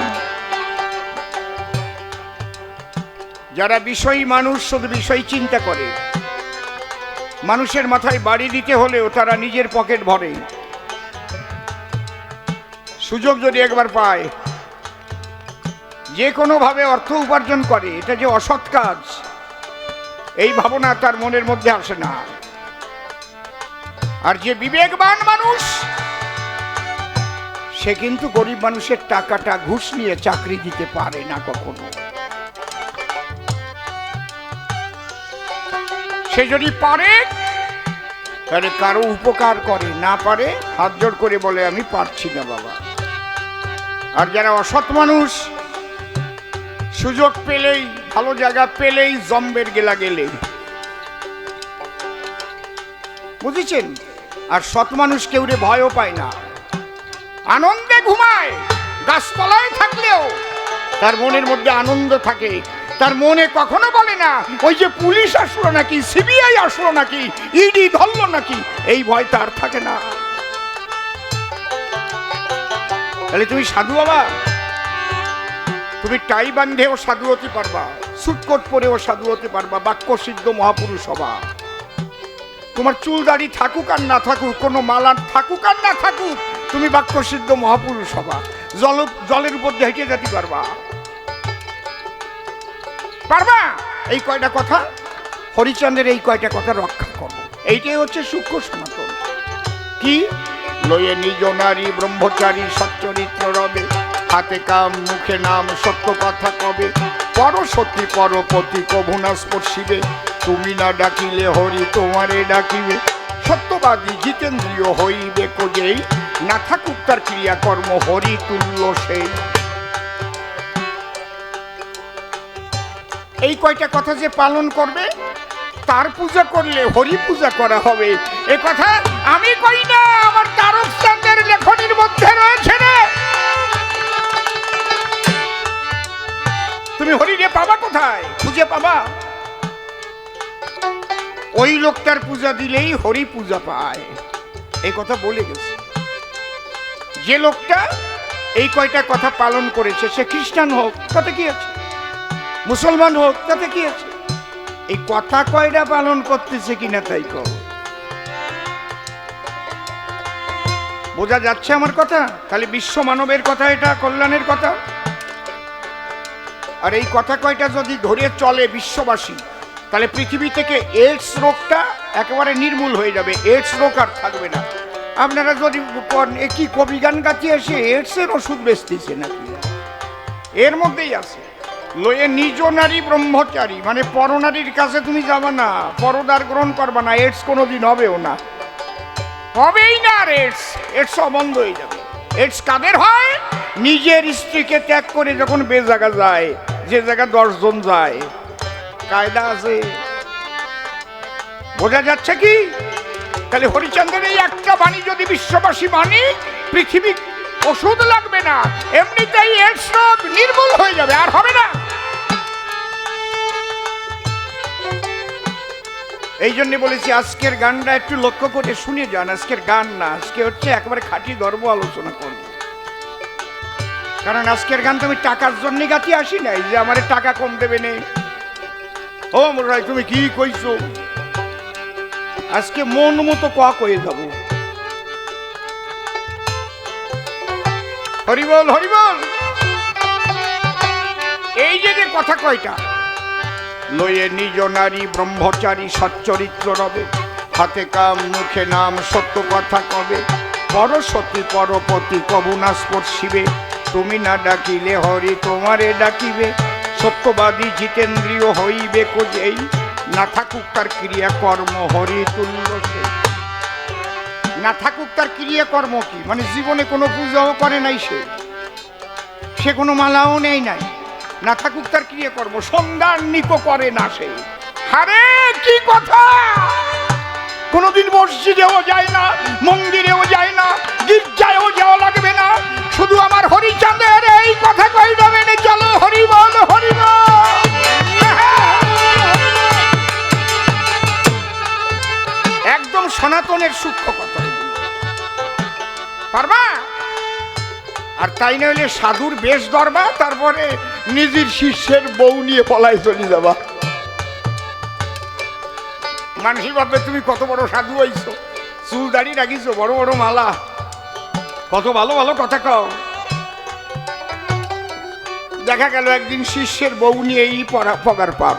যারা বিষয়ী মানুষ শুধু বিষয় চিন্তা করে, মানুষের মাথায় বাড়ি দিতে হলেও তারা নিজের পকেট ভরে, সুযোগ যদি একবার পায়, যে কোনো ভাবে অর্থ উপার্জন করে, এটা যে অসৎ কাজ এই ভাবনা তার মনের মধ্যে আসে না। আর যে বিবেকবান মানুষ, সে কিন্তু গরিব মানুষের টাকাটা ঘুষ নিয়ে চাকরি দিতে পারে না কখনো। সে যদি পারে তাহলে কারো উপকার করে, না পারে হাত জোড় করে বলে আমি পারছি না বাবা। আর যারা অসৎ মানুষ, সুযোগ পেলেই, ভালো জায়গা পেলেই জম্বের গেলা গেলে, বুঝেছেন? আর সৎ মানুষ কেউরে ভয়ও পায় না, আনন্দে ঘুমায়। গাছতলায় থাকলেও তার মনের মধ্যে আনন্দ থাকে। তার মনে কখনো বলে না ওই যে পুলিশ আসলো নাকি, সিবিআই আসলো নাকি, ইডি ধরলো নাকি, এই ভয় তার থাকে না। তাহলে তুমি সাধু বাবা, তুমি টাই বান্ধেও সাধু হতে পারবা, সুটকোট পরেও সাধু হতে পারবা, বাক্য সিদ্ধ মহাপুরুষ হবা। তোমার চুল দাড়ি থাকুক আর না থাকুক, কোনো মালার থাকুক আর না থাকুক, তুমি বাক্য সিদ্ধ মহাপুরুষ হবা। জলের উপর দিয়ে হেঁটে যেতে পারবা, পারবা। এই কয়টা কথা, হরিচন্দ্রের এই কয়টা কথা রক্ষা করো, এইটাই হচ্ছে সূক্ষ্ম সনাতন। কি? লয়ে নিজ নারী ব্রহ্মচারী সচ্চরিত্র রবে, হাতে কাম মুখে নাম সত্য কথা কবে, পর সত্যি পরপতি কভু না স্পর্শিবে, তুমি না ডাকিলে হরি তোমারে ডাকিবে, সত্যবাদী জিতেন্দ্রীয় হইবে কোজেই, না থাকুক তার ক্রিয়াকর্ম হরি তুল্য সেই। এই কয়টা কথা যে পালন করবে, তার পূজা করলে হরি পূজা করা হবে। এ কথা আমি কই না, আমার তারক চাঁদের লেখনীর মধ্যে রয়েছে রে। তুমি হরিরে পাবা কোথায়? খুঁজে পাবা ওই লোকটার পূজা দিলেই হরি পূজা পায়, এই কথা বলে গেছে। যে লোকটা এই কয়টা কথা পালন করেছে, সে খ্রিস্টান হোক তাতে কি আছে, মুসলমান হোক তাতে কি আছে, এই কথা কয়টা পালন করতেছে কিনা তাই কর। বোঝা যাচ্ছে আমার কথা? তাহলে বিশ্ব মানবের কথা, এটা কল্যাণের কথা। আর এই কথা কয়টা যদি ধরে চলে বিশ্ববাসী, তাহলে পৃথিবী থেকে এইডস রোগটা একেবারে নির্মূল হয়ে যাবে, এইডস রোগ আর থাকবে না। আপনারা যদি কি কবি গান গাতে এসে এইডসের ওষুধ বেচতেছে নাকি? এর মধ্যেই আছে লয়ে নিজ নারী ব্রহ্মচারী, মানে পরনারীর কাছে তুমি যাবা না, পরদার গ্রহণ করবা না, এইডস কোনোদিন হবেও না, হবেই না। আর এইডস বন্ধ হয়ে যাবে। এইডস কাদের হয়? নিজের স্ত্রীকে ত্যাগ করে যখন বেজায়গা যায়, যে জায়গা 10 জন যায়, কায়দা আছে। বোঝা যাচ্ছে কি? তাহলে হরিচন্দ্রের এই একটা বাণী যদি বিশ্ববাসী মানি, পৃথিবী ওষুধ লাগবে না, এমনিতেই এইডস রোগ নির্মূল হয়ে যাবে, আর হবে না। এই জন্য বলেছি আজকের গানটা একটু লক্ষ্য করে শুনে যান। আজকের গান না, আজকে হচ্ছে একেবারে খাঁটি ধর্ম আলোচনা করব। কারণ আজকের গান তুমি টাকার জন্য গাতি আসি নাই যে আমার টাকা কম দেবে নেই। ও মোরাই তুমি কি কইছো? আজকে মন মতো কয়ে যাব। হরিবল হরিবল। এই যে কথা কয়টা, লয়ে নিজ নারী ব্রহ্মচারী সচ্চরিত্র রবে, হাতে কাম মুখে নাম সত্য কথা কবে, পর সতী পরপতি কবু না স্পর্শিবে, তুমি না ডাকিলে হরি তোমারে ডাকিবে, সত্যবাদী জিতেন্দ্রীয় হইবে কোজেই, না থাকুক তার ক্রিয়াকর্ম হরি তুল্য সেই। না থাকুক তার ক্রিয়াকর্ম কি? মানে জীবনে কোনো পূজাও করে নাই, সে কোনো মালাও নেই নাই, না থাকুক তার ক্রিয়াকর্ম, সন্ধান নিকো করে না সে। হারে কি কথা! কোনোদিন মসজিদেও যায় না, মন্দিরেও যায় না, গির্জায়ও যাওয়া লাগবে না, শুধু আমার হরিচন্দ্রের এই কথা কই যাবে না। চলো হরিবল হরিবল। একদম সনাতনের সূক্ষ্ম কথা, পারবা? আর তাই না হলে সাধুর বেশ ধরবা, তারপরে নিজের শিষ্যের বউ নিয়ে পলাই চলে যাবা। মানুষই ভাববে তুমি কত বড় সাধু হইছো, চুল দাড়ি রাখিছো, বড় বড় মালা, কত ভালো ভালো কথা কও। দেখা গেল একদিন শিষ্যের বউ নিয়েই পগার পাপ।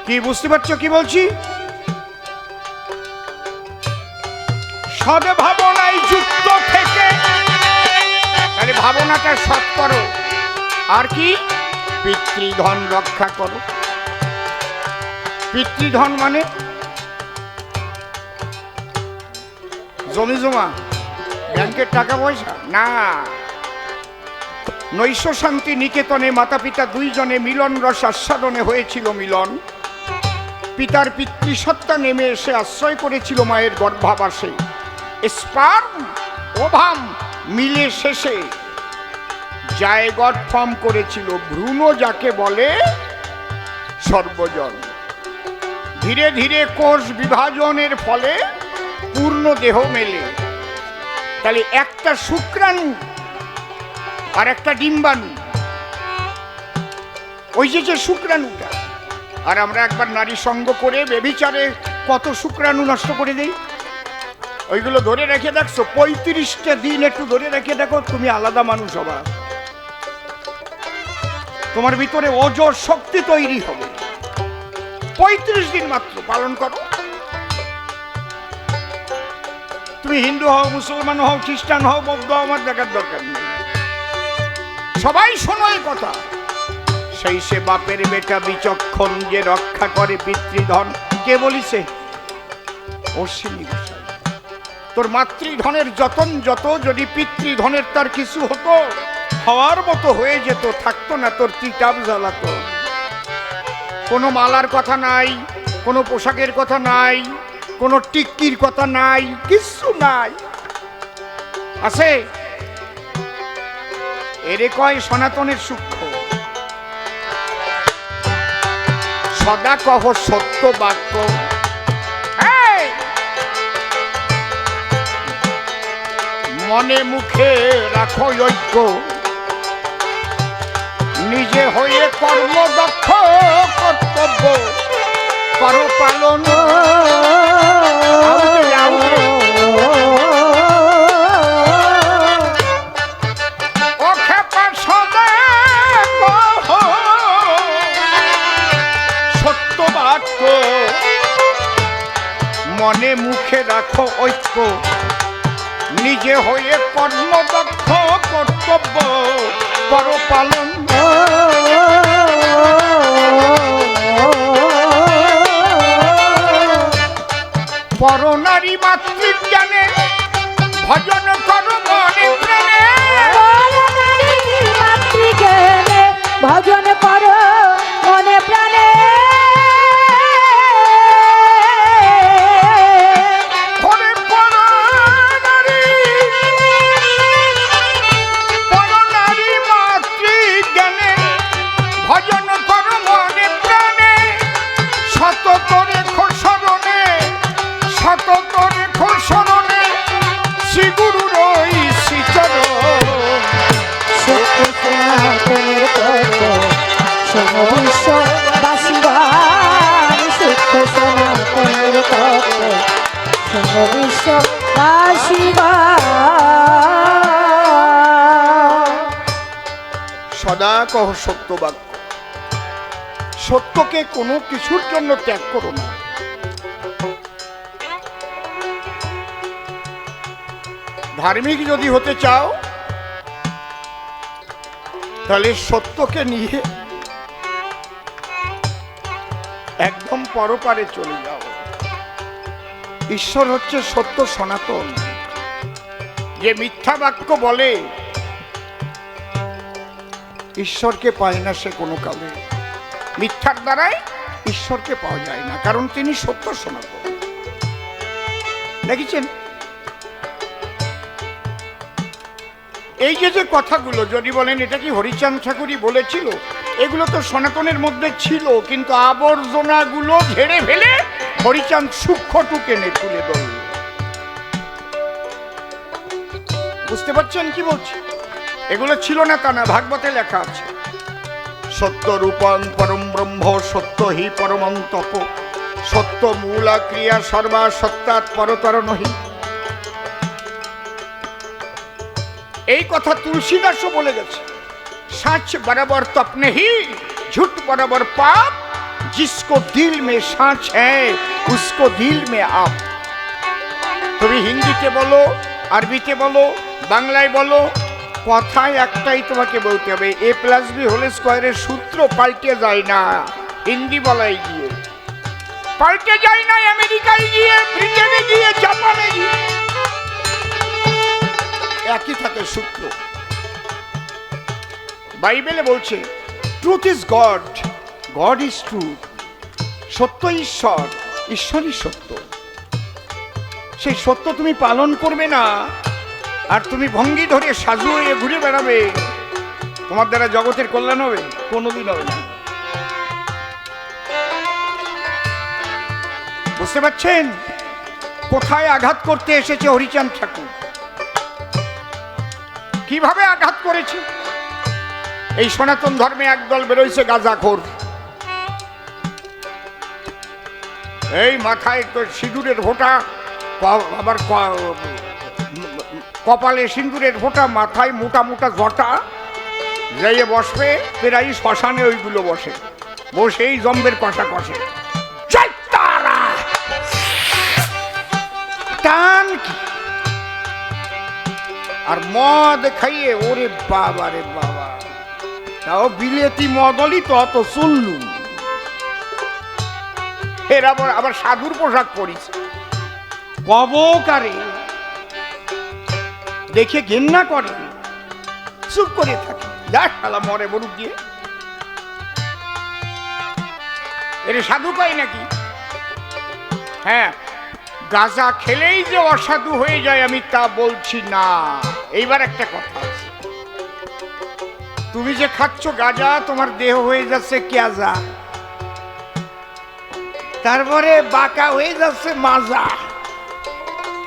কি বুঝতে পারছো কি বলছি? সদ্ভাবনায় যুক্ত থেকে, তাহলে ভাবনাটা সৎ করো, আর কি পিতৃধন রক্ষা করো। পিতৃধন মানে জমি জমা, ব্যাংকের টাকা পয়সা না। নৈশ শান্তি নিকেতনে মাতা পিতা দুইজনে মিলন রস আস্বাদনে হয়েছিল মিলন। পিতার পিতৃসত্তা নেমে এসে আশ্রয় করেছিল মায়ের গর্ভাবাসে। স্পার্ম ওভাম মিলে শেষে জায়গট ফর্ম করেছিল ভ্রূণ, যাকে বলে সর্বজন। ধীরে ধীরে কোষ বিভাজনের ফলে পূর্ণ দেহ মেলে। তাহলে একটা শুক্রাণু আর একটা ডিম্বাণু, ওই যে শুক্রাণুটা। আর আমরা একবার নারী সঙ্গ করে বেবিচারে কত শুক্রাণু নষ্ট করে দেই। ওইগুলো ধরে রেখে দেখছো 35টা দিন, একটু ধরে রেখে দেখো, তুমি আলাদা মানুষ হবা। তোমার ভিতরে অজর শক্তি তৈরি হবে। 35 দিন মাত্র পালন করো। তুমি হিন্দু হও, মুসলমান হও, খ্রিস্টান হও, বৌদ্ধ হও, আমার দেখার দরকার নেই। সবাই শোনো এই কথা। সেই সে বাপের বেটা বিচক্ষণ, যে রক্ষা করে পিতৃধন। কে বলিছে? অশ্বিনী গোসাই। তোর মাতৃধনের যতন যত, যদি পিতৃধনের তার কিছু হতো, হওয়ার মতো হয়ে যেত, থাকতো না তোর কিতাব জ্বালাতো। কোনো মালার কথা নাই, কোনো পোশাকের কথা নাই, কোনো টিক্কির কথা নাই, কিছু নাই। আছে? এরে কয় সনাতনের সূক্ষ্ম। সদা কহ সত্য বাক্য, মনে মুখে রাখো ঐক্য, নিজে হয়ে কর্মদক্ষ, কর্তব্য করো পালন। সত্য বাক্য, মনে মুখে রাখো ঐক্য, নিজে হয়ে কর্মদক্ষ, কর্তব্য করো পালন। পরনারী মাতৃজ্ঞানে ভজন করো মনে প্রাণে। মাতৃজ্ঞানে ভজন করো মনে প্রাণে। সদা কহ সত্য বাক্য। সত্যকে কোনো কিছুর জন্য ত্যাগ করো না। ধার্মিক যদি হতে চাও, তাহলে সত্যকে নিয়ে একদম পরপারে চলে যাও। ঈশ্বর হচ্ছে সত্য সনাতন। যে মিথ্যা বাক্য বলে, ঈশ্বরকে পায় না সে কোনো কালে। মিথ্যার দ্বারাই ঈশ্বরকে পাওয়া যায় না, কারণ তিনি সত্য সনাতন। দেখেছেন? এই যে কথাগুলো যদি বলেন এটা কি হরিচাঁদ ঠাকুরই বলেছিল, এগুলো তো সনাতনের মধ্যে ছিল, কিন্তু আবর্জনাগুলো ঝেড়ে ফেলে হরিচাঁদ সূক্ষ্মটু টেনে তুলে ধরল। বুঝতে পারছেন কি বলছি? এগুলো ছিল না তা না, ভাগবতে লেখা আছে। সত্য রূপং পরম ব্রহ্ম, সত্য হি পরমং তপ, সত্য মূলা ক্রিয়া সর্বা সত্যাৎ পরতর নহি। এই কথা তুলসীদাসও বলে গেছে, সাঁচ বরাবর তপ নেহি, झूठ बराबर पाप, जिसको दिल में सांच है उसको दिल में आप। তুমি হিন্দিতে বলো, আরবিতে বলো, বাংলায় বলো, কথায় একটাই তোমাকে বলতে হবে, a+b হোল স্কয়ারের সূত্র পাল্টে যায় না। হিন্দি বলাই গিয়ে পাল্টে যায় না, আমেরিকায় গিয়ে, ব্রিটেনে গিয়ে, জাপানে গিয়ে একই থাকে সূত্র। বাইবেলে বলছে truth is god, god is truth. সত্য ঈশ্বর, ঈশ্বরই সত্য। সেই সত্য তুমি পালন করবে না আর তুমি ভঙ্গি ধরে সাজু হয়ে ঘুরে বেড়াবে, তোমার দ্বারা জগতের কল্যাণ হবে? কোনোদিন হবে না। বুঝতে পারছেন কোথায় আঘাত করতে এসেছে হরিচাঁদ ঠাকুর? কিভাবে আঘাত করেছে? এই সনাতন ধর্মে একদল বেরোইছে গাঁজাখোর, এই মাথায় তো সিঁদুরের ফোঁটা, আবার কপালে সিঁদুরের ফোঁটা, মাথায় মোটা মোটা জটা, যাইয়ে বসবে প্রায় শ্মশানে, ওইগুলো বসে, বসেই জম্বের কষা কষে, টান কি আর মদ খাইয়ে, ওরে বাবা রে বাবা, তাও বিলেতি মদলই তো অত শুনলু। এর আবার সাধুর পোশাক পরিছে, কবকারে দেখে ঘেন্না করে, চুপ করে থাকে, দেখ শালা মরে বরুক দিয়ে। এর সাধু পাই নাকি? হ্যাঁ, গাঁজা খেলেই যে অসাধু হয়ে যায় আমি তা বলছি না। এইবার একটা কথা আছে, তুমি যে খাচ্ছ গাঁজা, তোমার দেহ হয়ে যাচ্ছে ক্যাজা, তারপরে বাঁকা হয়ে যাচ্ছে মাজা,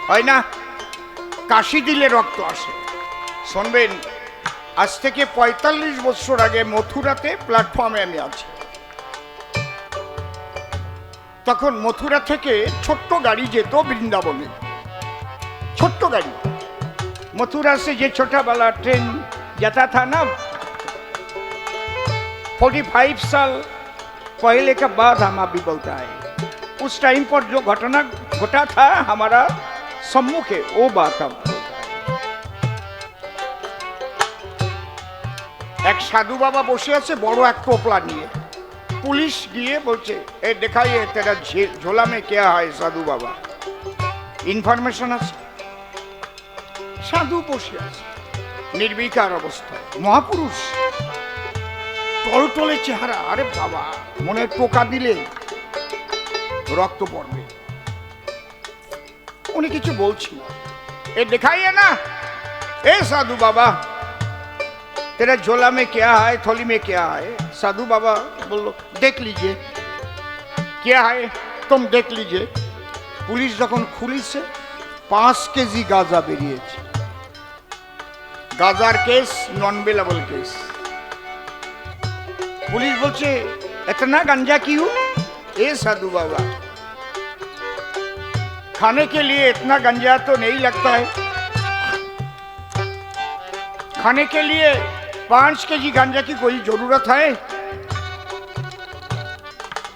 হয় না? কাশি দিলে রক্ত আসে। শুনবেন, আজ থেকে ৪৫ বছর আগে মথুরাতে প্ল্যাটফর্মে আমি আছি। তখন মথুরা থেকে ছোট্ট গাড়ি যেত বৃন্দাবনে, ছোট্ট গাড়ি। मथुरा से ये छोटा वाला ट्रेन जाता था ना, 45 साल पहले का बात हम अभी बोलता है। उस टाइम पर जो घटना घटा था हमारा सम्मुखे, वो बात हम एक साधु बाबा बसे आछे बड़ो एक टोपला निये, पुलिस गিয়ে বলছে ए देखाइए तेरा झोला में क्या है साधु बाबा, इनफरमेशन আছে। সাধু বসে আছে নির্বিকার অবস্থায়, মহাপুরুষ, টলটলে চেহারা, আরে বাবা মনে টোকা দিলে রক্ত পড়বে। উনি কিছু বলছি, এ দেখাইए ना, ए साधु बाबा तेरा झोला में क्या है, थोली में क्या है। साधु बाबा बोलो देख लीजिए क्या है, तुम देख लीजिए। पुलिस যখন খুলিছে 5 কেজি গাঁজা বেরিয়েছে। गाजार case, non bailable case. Police बोलছে इतना गांजा क्यों? ए साधु बाबा खाने के लिए इतना गांजा तो नहीं लगता है, खाने के लिए 5 केजी गांजा की कोई जरूरत है?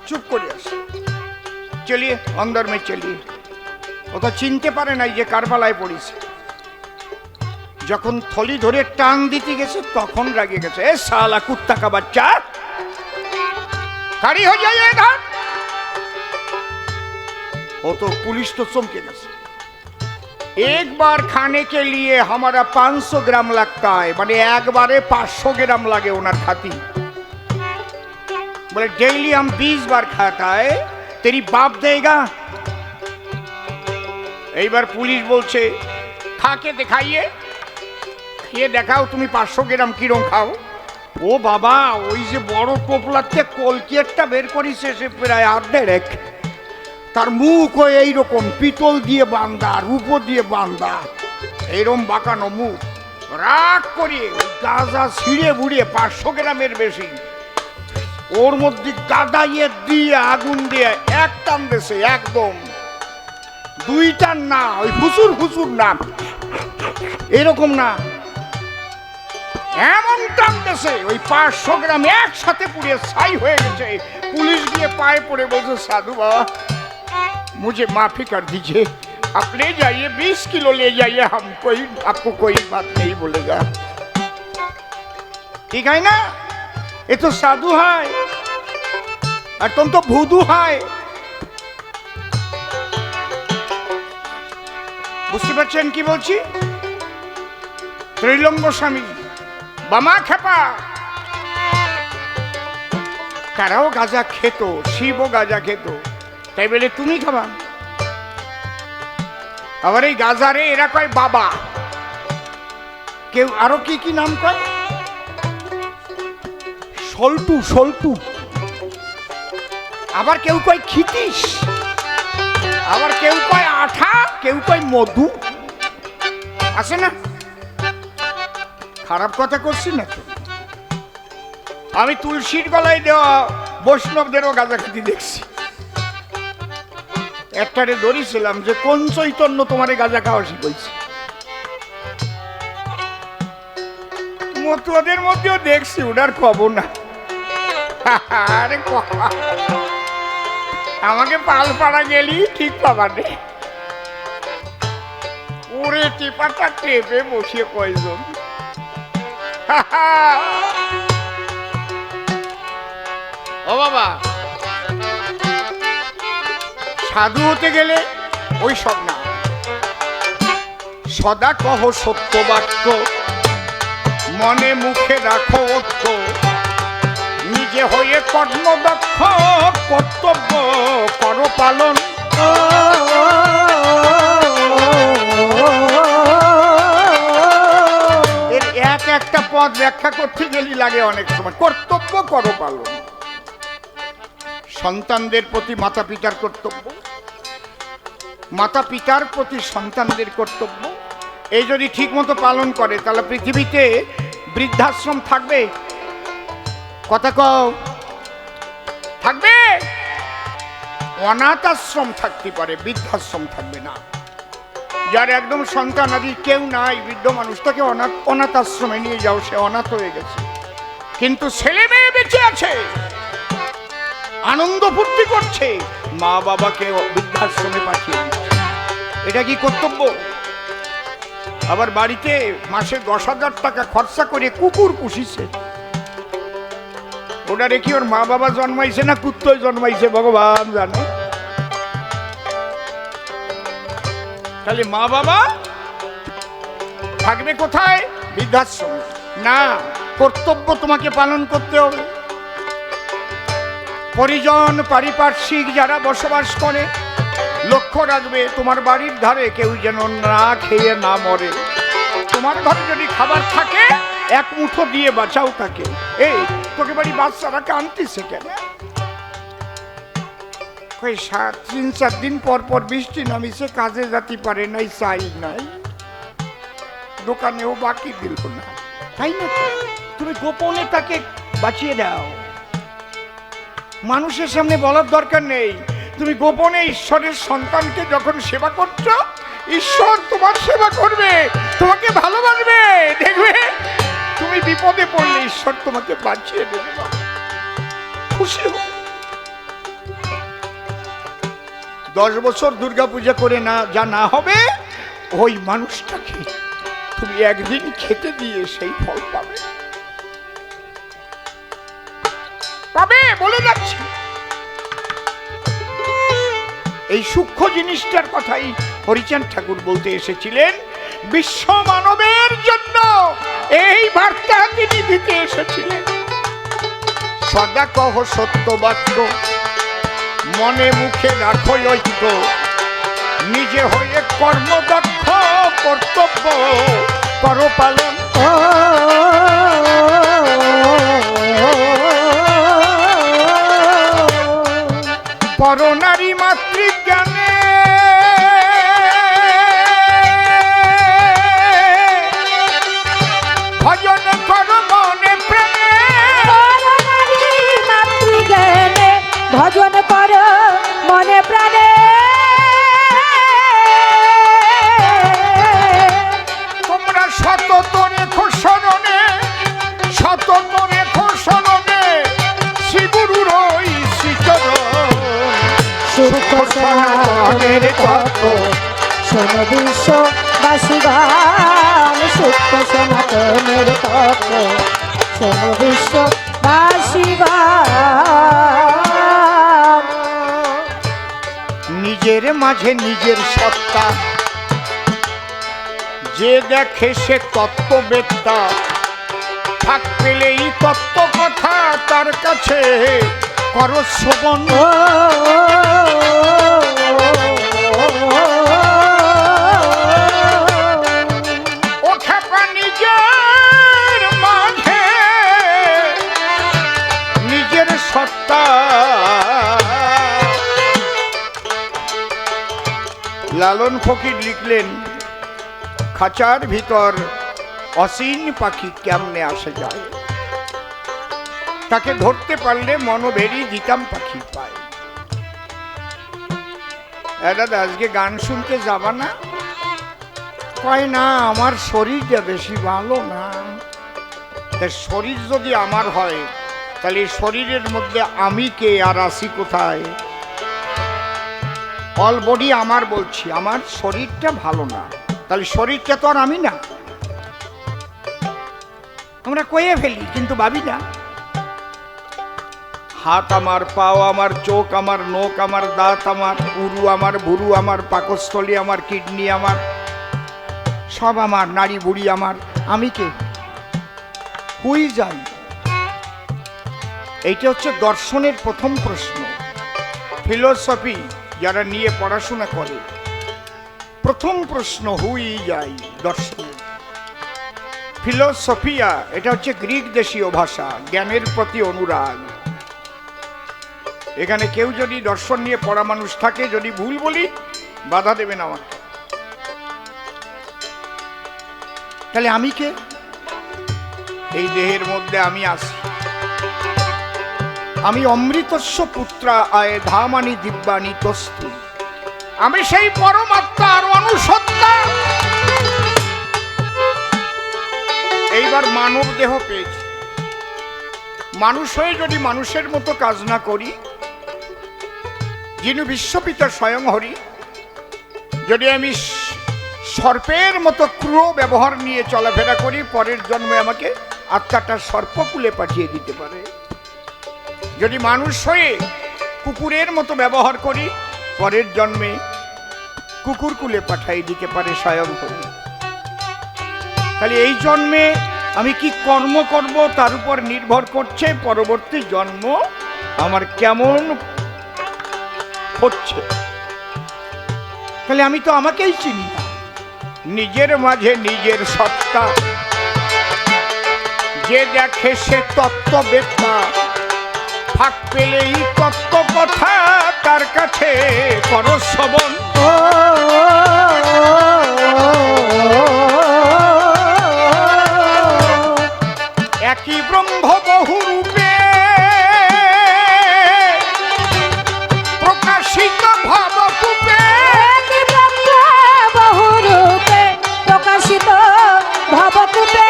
चुप করে আসে, चलिए अंदर में चलिए। वो तो চিনতে পারে না যে কারবালায় পড়েছে। যখন থলি ধরে টান দিতে গেছে তখন রাগে গেছে, এ শালা কুত্তা का बच्चा खड़ी हो जाइए इधर। वो तो पुलिस तो चमके गए। एक बार खाने के लिए हमारा 500 ग्राम लगता है, माने एक बारे 500 ग्राम लगे उनर खाती। बोले डेली हम 20 बार खाता है, तेरी बाप देगा। एक बार पुलिस बोलছে खा के दिखाइए, ये देखाओ तुम्हें 500 ग्राम किरम खाओ। ओ बाबा ওই যে বড় টোপলাতে কলকেটটা বের করেছে, সে প্রায় অর্ধেক, তার মুখ এইরকম পিতল দিয়ে বাঁধা, রূপো দিয়ে বাঁধা, এইরকম বাঁকানো মুখ, রাগ করে গাঁজা ছিঁড়ে বুড়িয়ে 500 গ্রামের বেশি ওর মধ্যে গাদাইয়ে দিয়ে আগুন দিয়ে এক টান দিয়েছে, একদম দুইটার না, ওই হুসুর হুসুর না, এরকম না, এমন টানতেছে ওই 500 গ্রাম একসাথে পুড়ে ছাই হয়ে গেছে। পুলিশ গিয়ে পায়ে পড়ে বলছে, সাধু বাবা मुझे माफी कर दीजिए, आप ले जाइए, 20 किलो ले जाइए, हम कोई आपको कोई बात नहीं बोलेगा। ठीक है ना? ये तो साधु है और तुम तो भूदू है। বুঝতে পারছেন কি বলছি? ত্রিলঙ্গ স্বামী বামা খেপা তারাও গাঁজা খেত, শিবও গাঁজা খেত, তাই বলে তুমি খাবা? আবার এই গাজারে এরা কয় বাবা, কেউ আরো কি কি নাম কয়, সল্টু সল্টু, আবার কেউ কয় খিতিস, আবার কেউ কয় আঠা, কেউ কয় মধু, আছে না? খারাপ কথা করছি না তো? আমি তুলসীর গলায় দেওয়া বৈষ্ণবদেরও গাঁজা খেতে দেখছি। একটারে ধরেছিলাম যে কোন চৈতন্য তোমারে গাঁজা খাওয়া শিখাইছে। মতুয়াদের মধ্যেও দেখছি, ওটার খবর না। আরে আমাকে পালপাড়া গেলি ঠিক পাবা রে। ওরে টিপাটা টেপে বসিয়ে কয়জন। ও বাবা, সাধু হতে গেলে ওই সব না, সদা কহ সত্য বাক্য, মনে মুখে রাখো ঐক্য, নিজে হয়ে কর্মদক্ষ, কর্তব্য করো পালন। এর এক একটা পদ ব্যাখ্যা করতে গেলে লাগে অনেক সময়। কর্তব্য করো পালন, সন্তানদের প্রতি মাতা পিতার কর্তব্য, মাতা পিতার প্রতি সন্তানদের কর্তব্য, এই যদি ঠিক মতো পালন করে তাহলে পৃথিবীতে বৃদ্ধাশ্রম থাকবে? কথা কও, থাকবে? অনাথ আশ্রম থাকতে পারে, বৃদ্ধাশ্রম থাকবে না। যার একদম সন্তান আদি কেউ নাই, বৃদ্ধ মানুষ, তাকে অনাথ আশ্রমে নিয়ে যাও, সে অনাথ হয়ে গেছে, কিন্তু ছেলে মেয়ে বেঁচে আছে, আনন্দ ফুর্তি করছে, মা বাবাকে বৃদ্ধাশ্রমে পাঠিয়ে দিচ্ছে। এটা কি কর্তব্য? আবার বাড়িতে মাসে 10,000 টাকা খরচা করে কুকুর পুষিছে, ওটা রেখে ওর মা বাবা জন্মাইছে না কুত্তই জন্মাইছে ভগবান জানে। তাহলে মা বাবা থাকবে কোথায়? বৃদ্ধাশ্রমে না। কর্তব্য তোমাকে পালন করতে হবে। পরিজন পারিপার্শ্বিক যারা বসবাস করে, লক্ষ্য রাখবে তোমার বাড়ির ধারে কেউ যেন না খেয়ে না মরে। তোমার ঘরে যদি খাবার থাকে এক মুঠো দিয়ে বাঁচাও তাকে। এই তোকে বাড়ি বাচ্চারা কাঁদতেছে কেন? 3-4 দিন পর পর বৃষ্টি নামিছে, কাজে যেতে পারে নাই, চাই নাই, দোকানেও বাকি দিল না, তাই না? তুমি গোপনে তাকে বাঁচিয়ে দাও, মানুষের সামনে বলার দরকার নেই। তুমি গোপনে ঈশ্বরের সন্তানকে যখন সেবা করছো, ঈশ্বর তোমার সেবা করবে, তোমাকে ভালোবাসবে। দেখবে তুমি বিপদে পড়লে ঈশ্বর তোমাকে বাঁচিয়ে দেবে, খুশি হবে। 10 বছর দুর্গাপূজা করে না যা না হবে, ওই মানুষটাকে তুমি একদিন খেতে দিয়ে সেই ফল পাবে, পাবে বলে যাচ্ছি। এই সূক্ষ্ম জিনিসটার কথাই হরিচাঁদ ঠাকুর বলতে এসেছিলেন। বিশ্ব মানবের জন্য এই বার্তা তিনি দিতে এসেছিলেন। সদা কহ সত্য বাক্য, মনে মুখে রাখো ঐক্য, নিজে হয়ে কর্মদক্ষ, কর্তব্য করো পালন। পরনারী মাতৃজ্ঞানে ভজন কর মনে প্রাণে, পরনারী মাতৃজ্ঞানে ভজন কর মনে প্রাণে, শোনো বিশ্ববাসী গান সত্য সনাতনের তত্ত্ব শোনো বিশ্ববাসী গান নিজের মাঝে নিজের সত্তা যে দেখে সে তত্ত্ববেত্তা ফাঁক পেলেই তত্ত্ব কথা তার কাছে করো শ্রবণ। ও খেপা নিজের মাঝে নিজের সত্তা লালন ফকির লিখলেন খাঁচার ভিতর অসীন পাখি কেমনে আসে যায়, তাকে ধরতে পারলে মনোভেরি দিতাম পাখি পায়। দাদা আজকে গান শুনতে যাবা না? কয় না, আমার শরীরটা বেশি ভালো না। তা শরীর যদি আমার হয় তাহলে শরীরের মধ্যে আমি কে আর আসি কোথায়? অল বডি আমার বলছি, আমার শরীরটা ভালো না, তাহলে শরীরটা তো আর আমি না। আমরা কয়ে ফেলি কিন্তু ভাবি না। হাত আমার, পাও আমার, চোখ আমার, নখ আমার, দাঁত আমার, উরু আমার, ভুরু আমার, পাকস্থলী আমার, কিডনি আমার, সব আমার, নাড়ি বুড়ি আমার, আমি কে? হুই যাই? এইটা হচ্ছে দর্শনের প্রথম প্রশ্ন। ফিলোসফি যারা নিয়ে পড়াশোনা করে প্রথম প্রশ্ন হুই যাই দর্শন। ফিলোসফিয়া এটা হচ্ছে গ্রিক দেশীয় ভাষা, জ্ঞানের প্রতি অনুরাগ। এখানে কেউ যদি দর্শন নিয়ে পড়া মানুষ থাকে, যদি ভুল বলি বাধা দেবেন আমাকে। তাহলে আমি কে? এই দেহের মধ্যে আমি আছি। আমি অমৃতস্য পুত্রা আয় ধামানি দিব্যানি তস্তু। আমি সেই পরমাত্মার অনুসত্তা। এইবার মানব দেহ পেয়েছি। মানুষ হয়ে যদি মানুষের মতো কাজ না করি, যিনি বিশ্বপিতা স্বয়ং হরি, যদি আমি সর্পের মতো ক্রূর ব্যবহার নিয়ে চলাফেরা করি, পরের জন্মে আমাকে আত্মাটা সর্পকুলে পাঠিয়ে দিতে পারে। যদি মানুষ হয়ে কুকুরের মতো ব্যবহার করি, পরের জন্মে কুকুরকুলে পাঠিয়ে দিতে পারে স্বয়ং হরি। তাহলে এই জন্মে আমি কি কর্ম করব তার উপর নির্ভর করছে পরবর্তী জন্ম আমার কেমন হচ্ছে। তাহলে আমি তো আমাকেই চিনি না। নিজের মাঝে নিজের সত্তা যে দেখে সে তত্ত্ববেত্তা, ফাঁক পেলেই তত্ত্ব কথা তার কাছে করো শ্রবণ। একই ব্রহ্ম বহু রূপে প্রকাশিত ভবকূপে। একই ব্রহ্ম বহু রূপে প্রকাশিত ভবকূপে।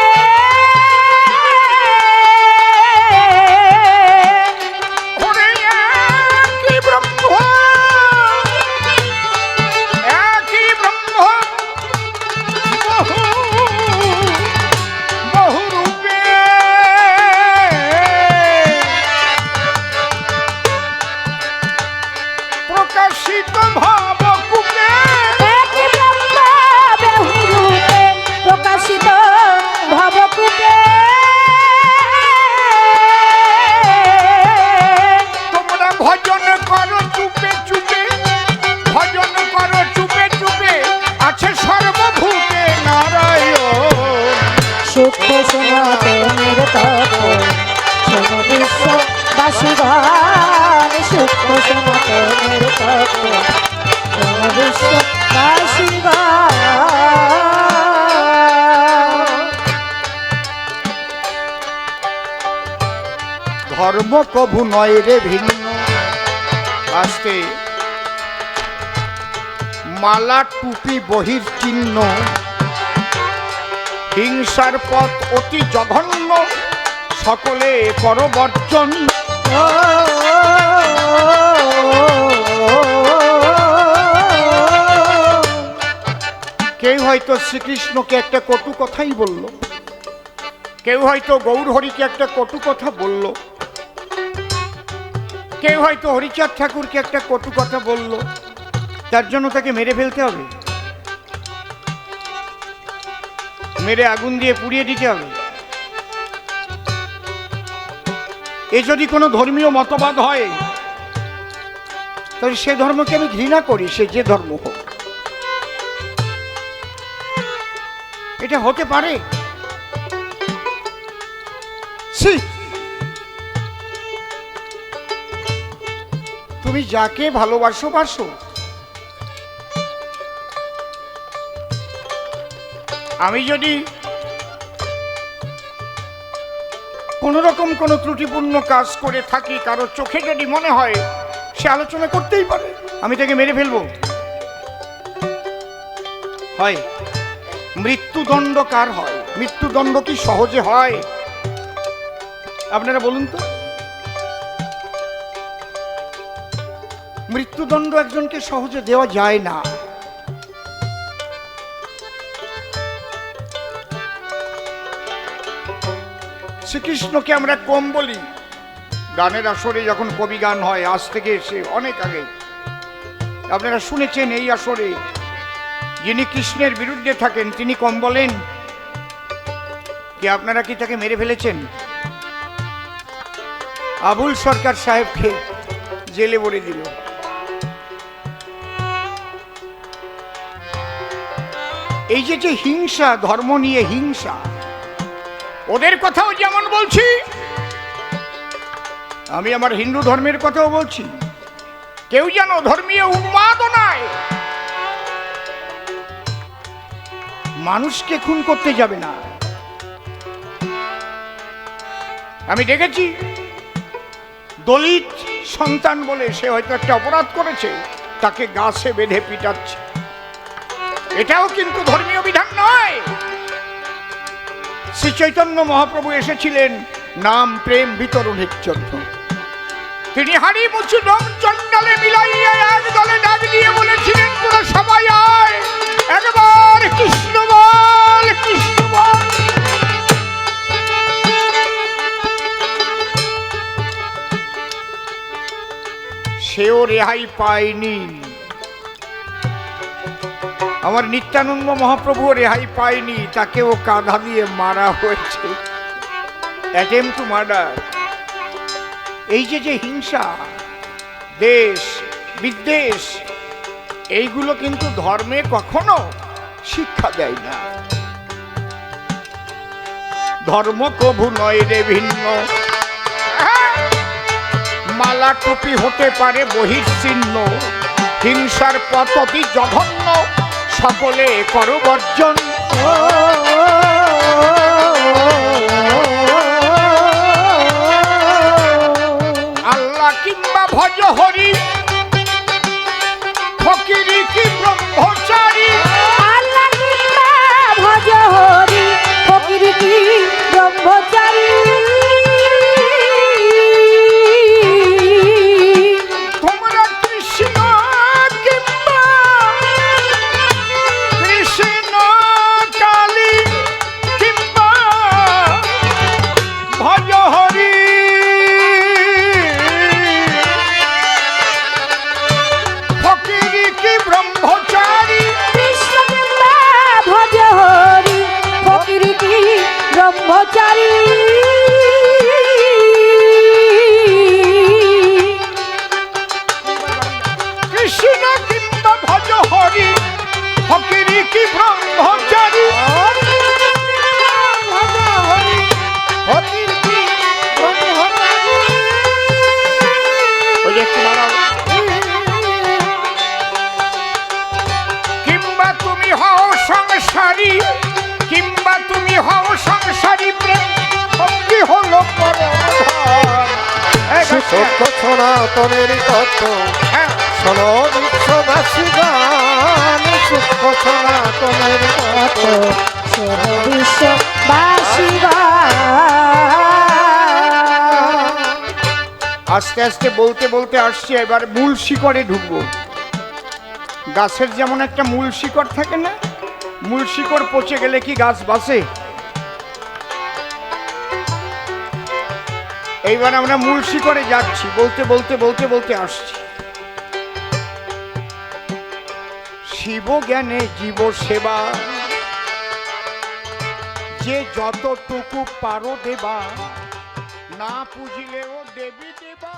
ওরে একই ব্রহ্ম, একই ব্রহ্ম বহু বহু রূপে প্রকাশিত ভবকূপে। একই ব্রহ্ম বহু রূপে প্রকাশিত ভবকূপে। তোমরা ভজন করো চুপে চুপে, ভজন করো চুপে চুপে, আছে সর্বভূতে নারায়ণ। সূক্ষ্ম সনাতনের তত্ত্ব শোনো বিশ্ববাসী গান সূক্ষ্ম সনাতনের তত্ত্ব শোনো বিশ্ববাসী গান। ধর্ম কভু নয় রে ভিন্ন। আজকে মালা টুপি বহির চিহ্ন, হিংসার পথ অতি জঘন্য, সকলে করো বর্জন। কেউ হয়তো শ্রীকৃষ্ণকে একটা কটু কথাই বলল, কেউ হয়তো গৌরহরিকে একটা কটু কথা বলল, কেউ হয়তো হরিচাঁদ ঠাকুরকে একটা কটু কথা বলল, তার জন্য তাকে মেরে ফেলতে হবে, মেরে আগুন দিয়ে পুড়িয়ে দিতে হবে? এ যদি কোনো ধর্মীয় মতবাদ হয় তাহলে সে ধর্মকে আমি ঘৃণা করি, সে যে ধর্ম হোক। এটা হতে পারে? তুমি যাকে ভালোবাসো বাসো, আমি যদি কোন রকম কোনো ত্রুটিপূর্ণ কাজ করে থাকি, কারো চোখে যদি মনে হয়, সে আলোচনা করতেই পারে, আমি তাকে মেরে ফেলবো। হয় মৃত্যুদণ্ড কার হয়? মৃত্যুদণ্ড কি সহজে হয়? আপনারা বলুন তো। মৃত্যুদণ্ড একজনকে সহজে দেওয়া যায় না। শ্রীকৃষ্ণকে আমরা কম বলি। গানের আসরে যখন কবি গান হয়, আজ থেকে এসে অনেক আগে আপনারা শুনেছেন, এই আসরে যিনি কৃষ্ণের বিরুদ্ধে থাকেন তিনি কম বলেন। কি আপনারা কি তাকে মেরে ফেলেছেন? আবুল সরকার সাহেবকে জেলে ভরে দিল। এই যে হিংসা, ধর্ম নিয়ে হিংসা, ওদের কথাও যেমন বলছি, আমি আমার হিন্দু ধর্মের কথাও বলছি। কেউ যেন ধর্মীয় উন্মাদনায় মানুষকে খুন করতে যাবে না। আমি দেখেছি দলিত সন্তান বলে সে হয়তো একটা অপরাধ করেছে, তাকে গাছে বেঁধে পিটাচ্ছে। এটাও কিন্তু ধর্মীয় বিধান নয়। শ্রী চৈতন্য মহাপ্রভু এসেছিলেন নাম প্রেম বিতরণের জন্য। তিনি হাড়ি মুচু দম চন্ডালে মিলাইয়া এক দলে ডাক দিয়ে বলেছিলেন, তোরা সবাই আয়, একবার কৃষ্ণ বল, কৃষ্ণ বল। সেও রেহাই পায়নি। আমার নিত্যানন্দ মহাপ্রভু রেহাই পায়নি, তাকেও কাঁধা দিয়ে মারা হয়েছে, অ্যাটেম্প টু মার্ডার। এই যে হিংসা, দেশ বিদ্বেষ, এইগুলো কিন্তু ধর্মে কখনো শিক্ষা দেয় না। ধর্ম কভু নয় রে ভিন্ন, মালা টুপি হতে পারে বহির্চিহ্ন, হিংসার পথ অতি জঘন্য, সকলে করো বর্জন। আল্লাহ কিংবা ভজ হরি, ফকিরি কি ব্রহ্মচারী। আল্লাহ কিংবা ভজ হরি, ফকিরি কি ব্রহ্মচারী। তোমরা কৃষ্ণ কিংবা কৃষ্ণ কালী কিংবা ভজ হরি, ফকিরি কি ব্রহ্মচারী। কৃষ্ণ কিংবা ভজ হরি, ফকিরি কি ব্রহ্মচারী। কৃষ্ণ কিংবা ভজ হরি, ফকিরি কি ব্রহ্মচারী। ওই যে একটু দাঁড়াও। কিংবা তুমি হও সংসারী, কিংবা তুমি হও সংসারী, প্রেম ভক্তি হলো পরমাধার। সত্য সনাতনের তত্ত্ব, হ্যাঁ, শোনো বিশ্ববাসী গান, সত্য সনাতনের তত্ত্ব। শোনো বিশ্ববাসী আস্তে আস্তে বলতে বলতে আসছে, এবার মূল শিকড়ে ঢুকবো। গাছের যেমন একটা মূল শিকড় থাকে না, মূল শিকড় পচে গেলে কি গাছ বাঁচে? এইবার আমরা মূল শিকড়ে যাচ্ছি, বলতে বলতে বলতে বলতে আসছি। শিব জ্ঞানে জীব সেবা, যে যতটুকু পারো দেবা, না পুজিলেও দেবী দেবা।